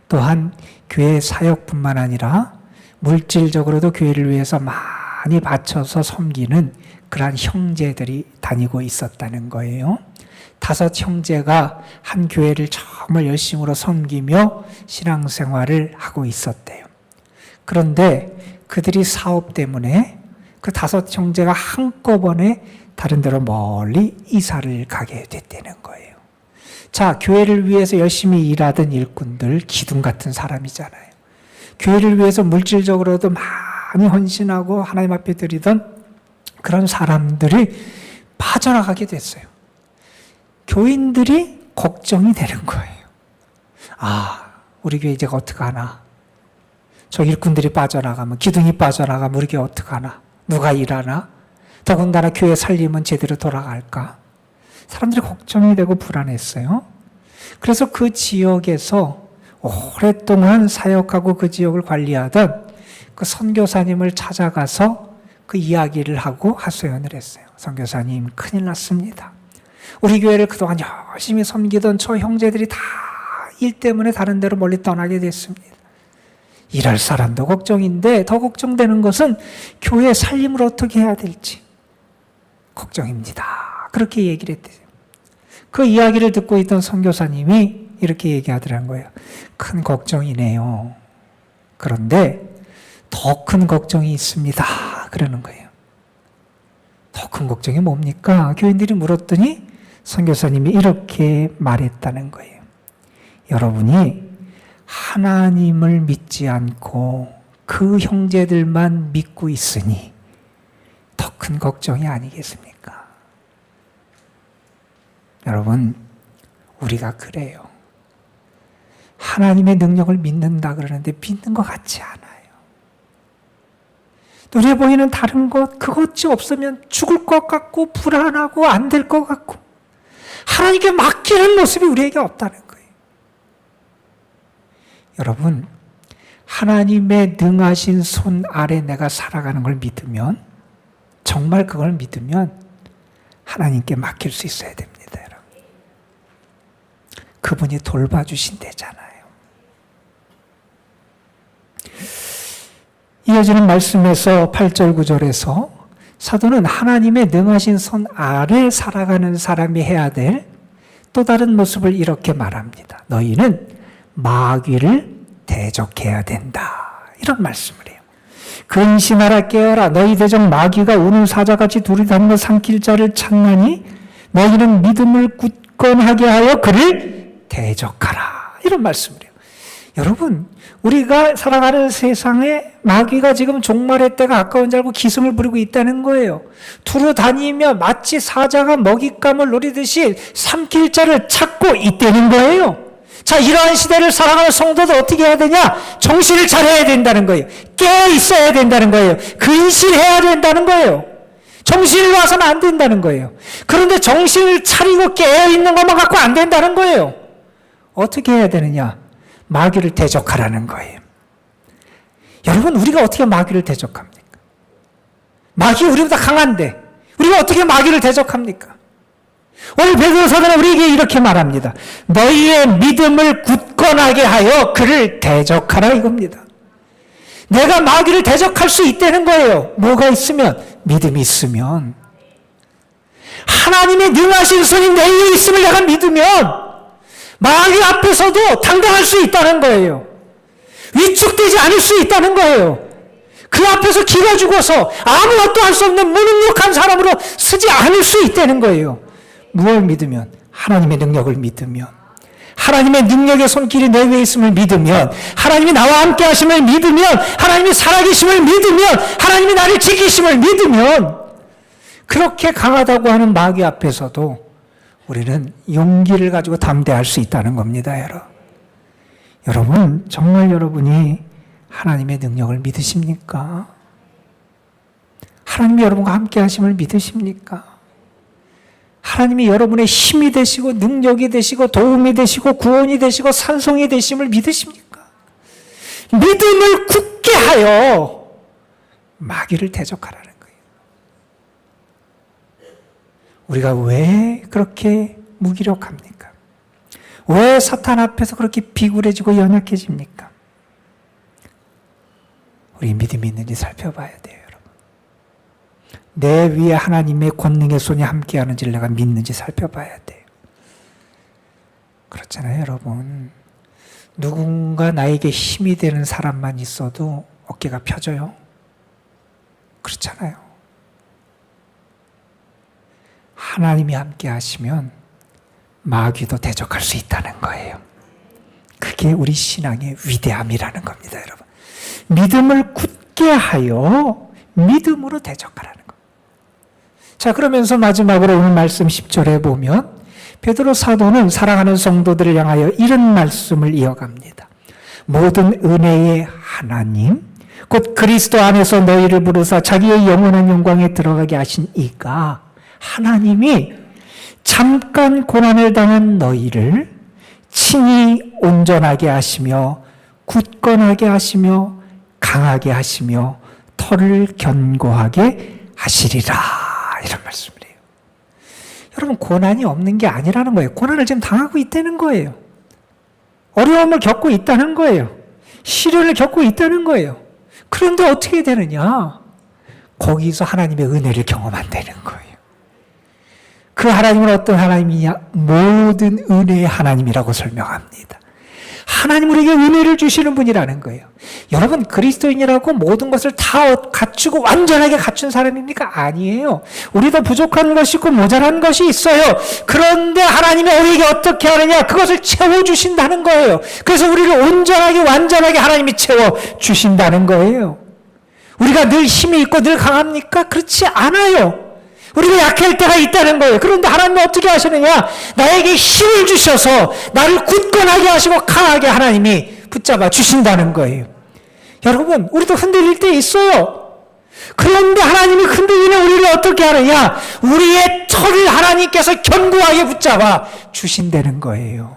또한 교회 사역뿐만 아니라 물질적으로도 교회를 위해서 많이 바쳐서 섬기는 그러한 형제들이 다니고 있었다는 거예요. 5 형제가 한 교회를 정말 열심으로 섬기며 신앙생활을 하고 있었대요. 그런데 그들이 사업 때문에 그 5 형제가 한꺼번에 다른 데로 멀리 이사를 가게 됐다는 거예요. 자, 교회를 위해서 열심히 일하던 일꾼들, 기둥 같은 사람이잖아요. 교회를 위해서 물질적으로도 많이 헌신하고 하나님 앞에 드리던 그런 사람들이 빠져나가게 됐어요. 교인들이 걱정이 되는 거예요. 아, 우리 교회 이제 어떡하나? 저 일꾼들이 빠져나가면, 기둥이 빠져나가면 우리 교회 어떡하나? 누가 일하나? 더군다나 교회 살림은 제대로 돌아갈까? 사람들이 걱정이 되고 불안했어요. 그래서 그 지역에서 오랫동안 사역하고 그 지역을 관리하던 그 선교사님을 찾아가서 그 이야기를 하고 하소연을 했어요. 선교사님, 큰일 났습니다. 우리 교회를 그동안 열심히 섬기던 저 형제들이 다 일 때문에 다른 데로 멀리 떠나게 됐습니다. 일할 사람도 걱정인데 더 걱정되는 것은 교회 살림을 어떻게 해야 될지 걱정입니다. 그렇게 얘기를 했대요. 그 이야기를 듣고 있던 선교사님이 이렇게 얘기하더라는 거예요. 큰 걱정이네요. 그런데 더 큰 걱정이 있습니다. 그러는 거예요. 더 큰 걱정이 뭡니까? 교인들이 물었더니 선교사님이 이렇게 말했다는 거예요. 여러분이 하나님을 믿지 않고 그 형제들만 믿고 있으니 더 큰 걱정이 아니겠습니까? 여러분, 우리가 그래요. 하나님의 능력을 믿는다 그러는데 믿는 것 같지 않아요. 눈에 보이는 다른 것, 그것이 없으면 죽을 것 같고 불안하고 안 될 것 같고 하나님께 맡기는 모습이 우리에게 없다는 거예요. 여러분, 하나님의 능하신 손 아래 내가 살아가는 걸 믿으면, 정말 그걸 믿으면 하나님께 맡길 수 있어야 됩니다, 여러분. 그분이 돌봐주신대잖아요. 이어지는 말씀에서 8절 9절에서 사도는 하나님의 능하신 손 아래 살아가는 사람이 해야 될 또 다른 모습을 이렇게 말합니다. 너희는 마귀를 대적해야 된다. 이런 말씀을 해요. 근신하라 깨어라. 너희 대적 마귀가 우는 사자같이 둘이 다니며 삼킬 자를 찾나니 너희는 믿음을 굳건하게 하여 그를 대적하라. 이런 말씀을 해요. 여러분, 우리가 살아가는 세상에 마귀가 지금 종말의 때가 가까운 줄 알고 기승을 부리고 있다는 거예요. 두루 다니며 마치 사자가 먹잇감을 노리듯이 삼킬 자를 찾고 있다는 거예요. 자, 이러한 시대를 살아가는 성도들 어떻게 해야 되냐? 정신을 차려야 된다는 거예요. 깨어 있어야 된다는 거예요. 근실해야 된다는 거예요. 정신을 놔서는 안 된다는 거예요. 그런데 정신을 차리고 깨어 있는 것만 갖고 안 된다는 거예요. 어떻게 해야 되느냐? 마귀를 대적하라는 거예요. 여러분, 우리가 어떻게 마귀를 대적합니까? 마귀 우리보다 강한데 우리가 어떻게 마귀를 대적합니까? 오늘 베드로 사도는 우리에게 이렇게 말합니다. 너희의 믿음을 굳건하게 하여 그를 대적하라 이겁니다. 내가 마귀를 대적할 수 있다는 거예요. 뭐가 있으면? 믿음이 있으면. 하나님의 능하신 손이 내 위에 있음을 내가 믿으면 마귀 앞에서도 당당할 수 있다는 거예요. 위축되지 않을 수 있다는 거예요. 그 앞에서 기가 죽어서 아무것도 할 수 없는 무능력한 사람으로 서지 않을 수 있다는 거예요. 무엇을 믿으면? 하나님의 능력을 믿으면, 하나님의 능력의 손길이 내 위에 있음을 믿으면, 하나님이 나와 함께 하심을 믿으면, 하나님이 살아계심을 믿으면, 하나님이 나를 지키심을 믿으면, 그렇게 강하다고 하는 마귀 앞에서도 우리는 용기를 가지고 담대할 수 있다는 겁니다, 여러분. 여러분, 정말 여러분이 하나님의 능력을 믿으십니까? 하나님이 여러분과 함께 하심을 믿으십니까? 하나님이 여러분의 힘이 되시고 능력이 되시고 도움이 되시고 구원이 되시고 산성이 되심을 믿으십니까? 믿음을 굳게 하여 마귀를 대적하라는 거예요. 우리가 왜 그렇게 무기력합니까? 왜 사탄 앞에서 그렇게 비굴해지고 연약해집니까? 우리 믿음이 있는지 살펴봐야 돼요, 여러분. 내 위에 하나님의 권능의 손이 함께하는지를 내가 믿는지 살펴봐야 돼요. 그렇잖아요, 여러분. 누군가 나에게 힘이 되는 사람만 있어도 어깨가 펴져요. 그렇잖아요. 하나님이 함께 하시면 마귀도 대적할 수 있다는 거예요. 그게 우리 신앙의 위대함이라는 겁니다, 여러분. 믿음을 굳게 하여 믿음으로 대적하라는 거예요. 자, 그러면서 마지막으로 오늘 말씀 10절에 보면 베드로 사도는 사랑하는 성도들을 향하여 이런 말씀을 이어갑니다. 모든 은혜의 하나님, 곧 그리스도 안에서 너희를 부르사 자기의 영원한 영광에 들어가게 하신 이가, 하나님이 잠깐 고난을 당한 너희를 친히 온전하게 하시며 굳건하게 하시며 강하게 하시며 털을 견고하게 하시리라, 이런 말씀이에요. 여러분, 고난이 없는 게 아니라는 거예요. 고난을 지금 당하고 있다는 거예요. 어려움을 겪고 있다는 거예요. 시련을 겪고 있다는 거예요. 그런데 어떻게 되느냐? 거기서 하나님의 은혜를 경험한다는 거예요. 그 하나님은 어떤 하나님이냐? 모든 은혜의 하나님이라고 설명합니다. 하나님 우리에게 은혜를 주시는 분이라는 거예요. 여러분, 그리스도인이라고 모든 것을 다 갖추고 완전하게 갖춘 사람입니까? 아니에요. 우리도 부족한 것이 있고 모자란 것이 있어요. 그런데 하나님이 우리에게 어떻게 하느냐? 그것을 채워주신다는 거예요. 그래서 우리를 온전하게 완전하게 하나님이 채워주신다는 거예요. 우리가 늘 힘이 있고 늘 강합니까? 그렇지 않아요. 우리가 약할 때가 있다는 거예요. 그런데 하나님은 어떻게 하시느냐? 나에게 힘을 주셔서 나를 굳건하게 하시고 강하게 하나님이 붙잡아 주신다는 거예요. 여러분, 우리도 흔들릴 때 있어요. 그런데 하나님이 흔들리는 우리를 어떻게 하느냐? 우리의 털을 하나님께서 견고하게 붙잡아 주신다는 거예요.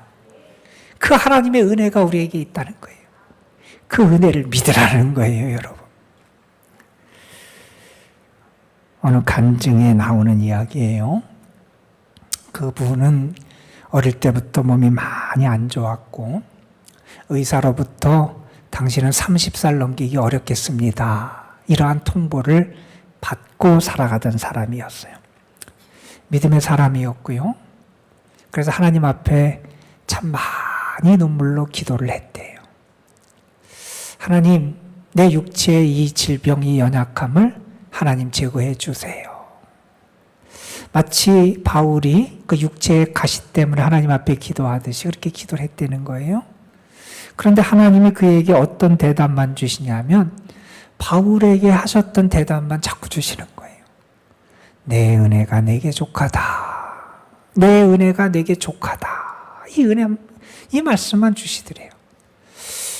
그 하나님의 은혜가 우리에게 있다는 거예요. 그 은혜를 믿으라는 거예요, 여러분. 어느 간증에 나오는 이야기예요. 그분은 어릴 때부터 몸이 많이 안 좋았고 의사로부터 당신은 30살 넘기기 어렵겠습니다. 이러한 통보를 받고 살아가던 사람이었어요. 믿음의 사람이었고요. 그래서 하나님 앞에 참 많이 눈물로 기도를 했대요. 하나님, 내 육체의 이 질병, 이 연약함을 하나님 제거해 주세요. 마치 바울이 그 육체의 가시 때문에 하나님 앞에 기도하듯이 그렇게 기도를 했다는 거예요. 그런데 하나님이 그에게 어떤 대답만 주시냐면 바울에게 하셨던 대답만 자꾸 주시는 거예요. 내 은혜가 내게 족하다. 내 은혜가 내게 족하다. 이 말씀만 주시더래요.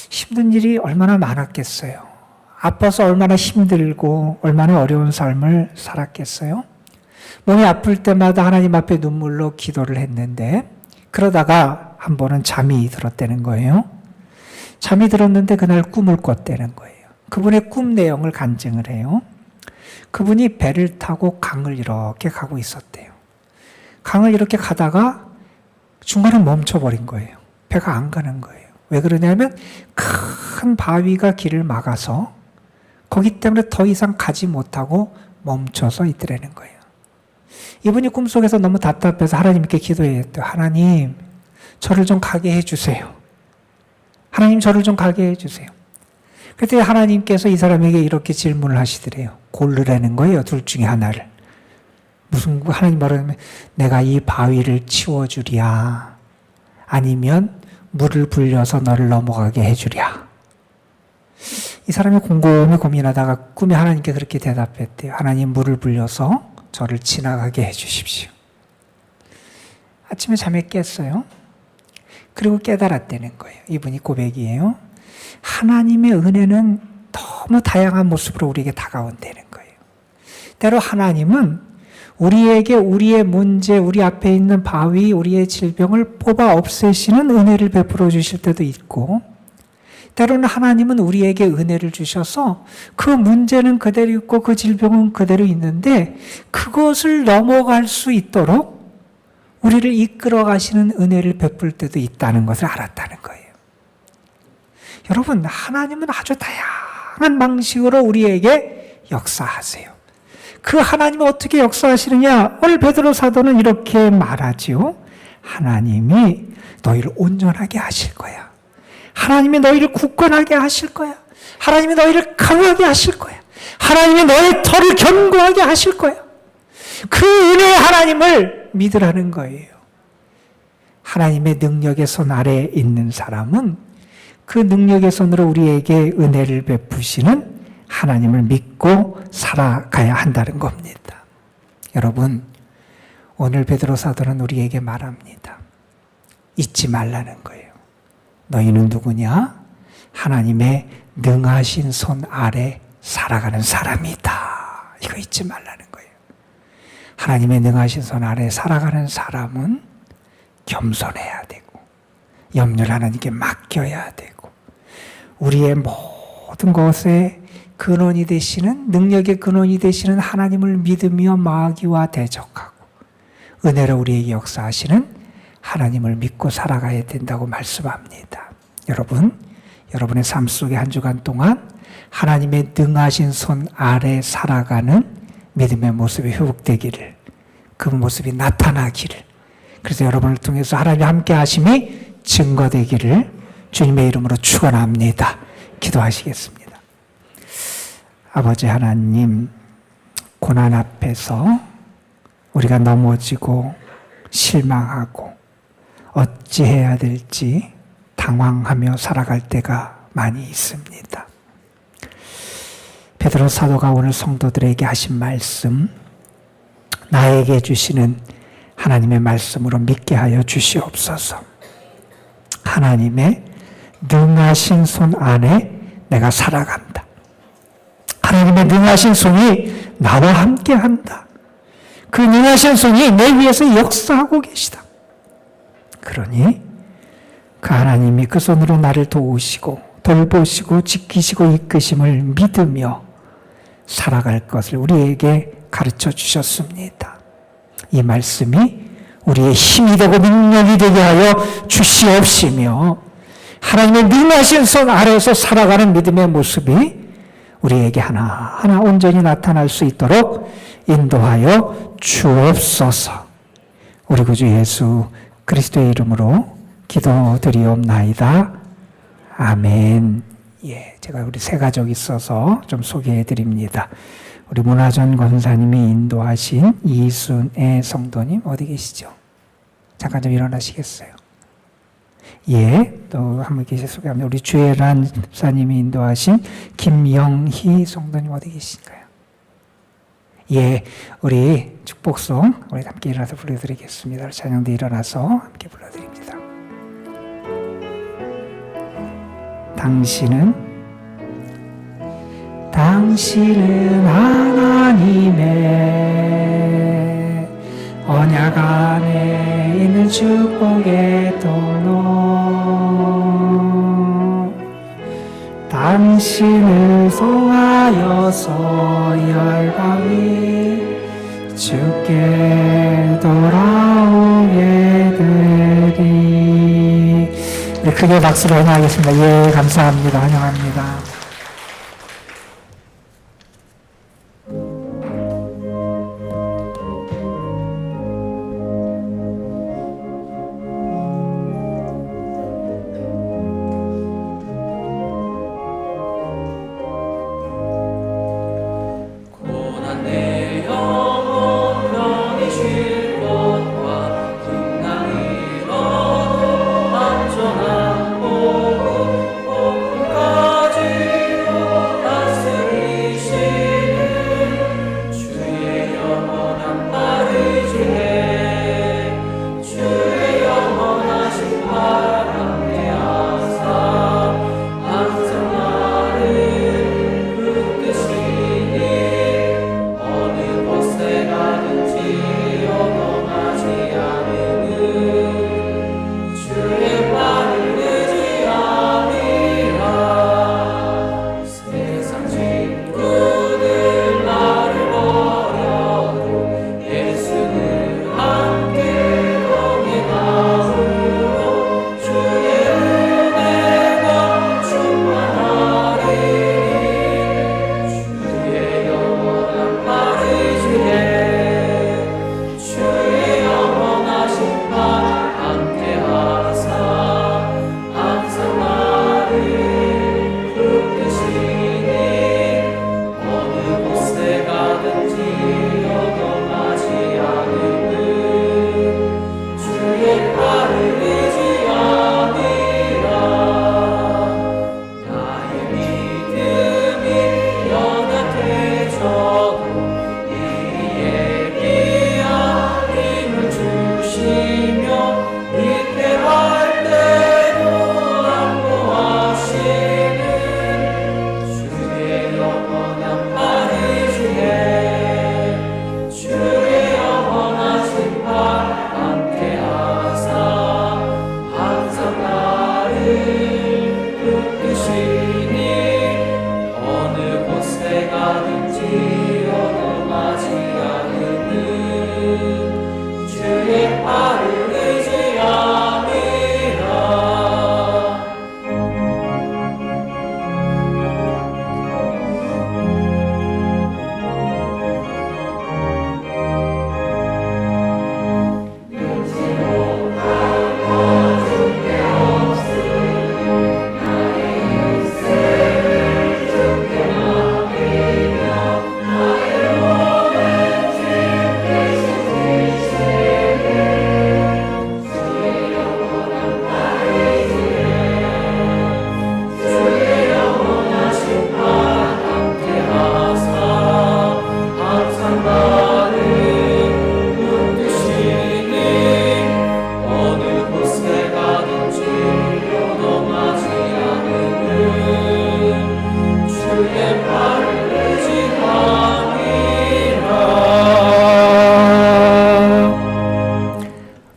힘든 일이 얼마나 많았겠어요. 아파서 얼마나 힘들고 얼마나 어려운 삶을 살았겠어요? 몸이 아플 때마다 하나님 앞에 눈물로 기도를 했는데 그러다가 한 번은 잠이 들었다는 거예요. 잠이 들었는데 그날 꿈을 꿨다는 거예요. 그분의 꿈 내용을 간증을 해요. 그분이 배를 타고 강을 이렇게 가고 있었대요. 강을 이렇게 가다가 중간에 멈춰버린 거예요. 배가 안 가는 거예요. 왜 그러냐면 큰 바위가 길을 막아서 거기 때문에 더 이상 가지 못하고 멈춰서 있더라는 거예요. 이분이 꿈속에서 너무 답답해서 하나님께 기도했대요. 하나님, 저를 좀 가게 해주세요. 하나님, 저를 좀 가게 해주세요. 그때 하나님께서 이 사람에게 이렇게 질문을 하시더래요. 고르라는 거예요. 둘 중에 하나를. 무슨 하나님 말하면 내가 이 바위를 치워주랴 아니면 물을 불려서 너를 넘어가게 해주랴. 이 사람이 곰곰이 고민하다가 꿈에 하나님께 그렇게 대답했대요. 하나님, 물을 불려서 저를 지나가게 해주십시오. 아침에 잠에 깼어요. 그리고 깨달았다는 거예요. 이분이 고백이에요. 하나님의 은혜는 너무 다양한 모습으로 우리에게 다가온다는 거예요. 때로 하나님은 우리에게 우리의 문제, 우리 앞에 있는 바위, 우리의 질병을 뽑아 없애시는 은혜를 베풀어 주실 때도 있고 때로는 하나님은 우리에게 은혜를 주셔서 그 문제는 그대로 있고 그 질병은 그대로 있는데 그것을 넘어갈 수 있도록 우리를 이끌어 가시는 은혜를 베풀 때도 있다는 것을 알았다는 거예요. 여러분, 하나님은 아주 다양한 방식으로 우리에게 역사하세요. 그 하나님이 어떻게 역사하시느냐? 오늘 베드로 사도는 이렇게 말하지요. 하나님이 너희를 온전하게 하실 거야. 하나님이 너희를 굳건하게 하실 거야. 하나님이 너희를 강하게 하실 거야. 하나님이 너의 털을 견고하게 하실 거야. 그 은혜의 하나님을 믿으라는 거예요. 하나님의 능력의 손 아래에 있는 사람은 그 능력의 손으로 우리에게 은혜를 베푸시는 하나님을 믿고 살아가야 한다는 겁니다. 여러분, 오늘 베드로 사도는 우리에게 말합니다. 잊지 말라는 거예요. 너희는 누구냐? 하나님의 능하신 손 아래 살아가는 사람이다. 이거 잊지 말라는 거예요. 하나님의 능하신 손 아래 살아가는 사람은 겸손해야 되고 염려를 하나님께 맡겨야 되고 우리의 모든 것에 근원이 되시는 능력의 근원이 되시는 하나님을 믿으며 마귀와 대적하고 은혜로 우리에게 역사하시는 하나님을 믿고 살아가야 된다고 말씀합니다. 여러분, 여러분의 삶 속에 한 주간 동안 하나님의 능하신 손 아래 살아가는 믿음의 모습이 회복되기를, 그 모습이 나타나기를, 그래서 여러분을 통해서 하나님의 함께 하심이 증거되기를 주님의 이름으로 축원합니다. 기도하시겠습니다. 아버지 하나님, 고난 앞에서 우리가 넘어지고 실망하고 어찌해야 될지 당황하며 살아갈 때가 많이 있습니다. 베드로 사도가 오늘 성도들에게 하신 말씀, 나에게 주시는 하나님의 말씀으로 믿게 하여 주시옵소서. 하나님의 능하신 손 안에 내가 살아간다. 하나님의 능하신 손이 나와 함께 한다. 그 능하신 손이 내 위해서 역사하고 계시다. 그러니 그 하나님이 그 손으로 나를 도우시고 돌보시고 지키시고 이끄심을 믿으며 살아갈 것을 우리에게 가르쳐 주셨습니다. 이 말씀이 우리의 힘이 되고 능력이 되게 하여 주시옵시며 하나님의 능하신 손 아래에서 살아가는 믿음의 모습이 우리에게 하나하나 온전히 나타날 수 있도록 인도하여 주옵소서. 우리 구주 예수 그리스도의 이름으로 기도드리옵나이다. 아멘. 예, 제가 우리 세 가족 있어서 좀 소개해 드립니다. 우리 문화전 권사님이 인도하신 이순애 성도님 어디 계시죠? 잠깐 좀 일어나시겠어요? 예, 또 한 분 계시 소개합니다. 우리 주애란 사님이 인도하신 김영희 성도님 어디 계신가요? 예, 우리 축복송 우리 함께 일어나서 불러드리겠습니다. 찬양대 일어나서 함께 불러드립니다. 당신은 하나님의 언약 안에 있는 축복의 통로, 당신을 통하여서 열방이 주께 돌아오게 되리. 우리 크게 박수로 환영하겠습니다. 예, 감사합니다. 환영합니다. 고난 내 영혼 편히 쉴 것과 풍랑이 일어도 안전한 복음까지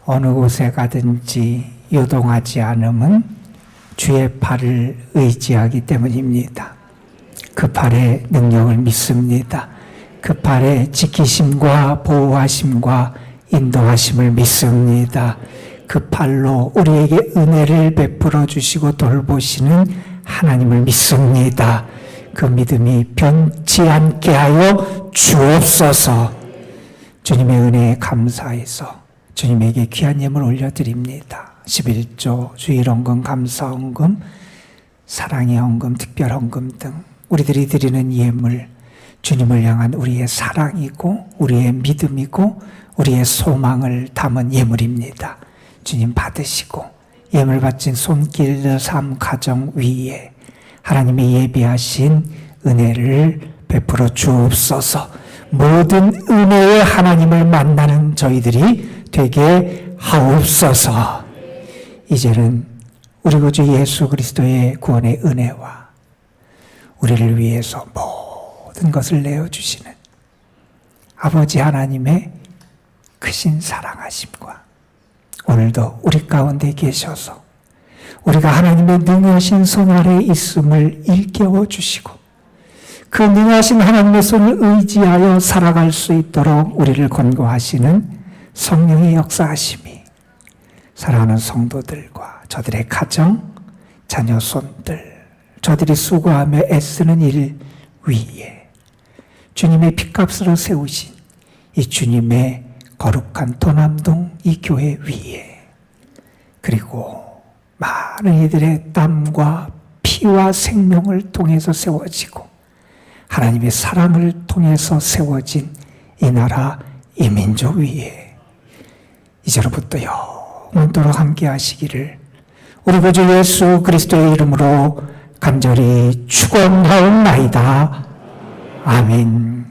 어느 곳에 가든지 요동하지 않음은 주의 팔을 의지하기 때문입니다. 그 팔의 능력을 믿습니다. 그 팔의 지키심과 보호하심과 인도하심을 믿습니다. 그 팔로 우리에게 은혜를 베풀어 주시고 돌보시는 하나님을 믿습니다. 그 믿음이 변치 않게 하여 주옵소서. 주님의 은혜에 감사해서 주님에게 귀한 예물 올려드립니다. 11조, 주일헌금, 감사헌금, 사랑의 헌금, 특별헌금 등 우리들이 드리는 예물, 주님을 향한 우리의 사랑이고 우리의 믿음이고 우리의 소망을 담은 예물입니다. 주님 받으시고 예물 바친 손길 삶 가정 위에 하나님의 예비하신 은혜를 베풀어 주옵소서. 모든 은혜의 하나님을 만나는 저희들이 되게 하옵소서. 이제는 우리 구주 예수 그리스도의 구원의 은혜와 우리를 위해서 모든 것을 내어주시는 아버지 하나님의 크신 사랑하심과 오늘도 우리 가운데 계셔서 우리가 하나님의 능하신 손 아래 있음을 일깨워 주시고 그 능하신 하나님의 손을 의지하여 살아갈 수 있도록 우리를 권고하시는 성령의 역사하심이 사랑하는 성도들과 저들의 가정, 자녀 손들, 저들이 수고하며 애쓰는 일 위에 주님의 핏값으로 세우신 이 주님의 거룩한 도남동 이 교회 위에 그리고 많은 이들의 땀과 피와 생명을 통해서 세워지고 하나님의 사랑을 통해서 세워진 이 나라 이 민족 위에 이제로부터 영원토록 함께 하시기를 우리 구주 예수 그리스도의 이름으로 간절히 축원하옵나이다. 아멘.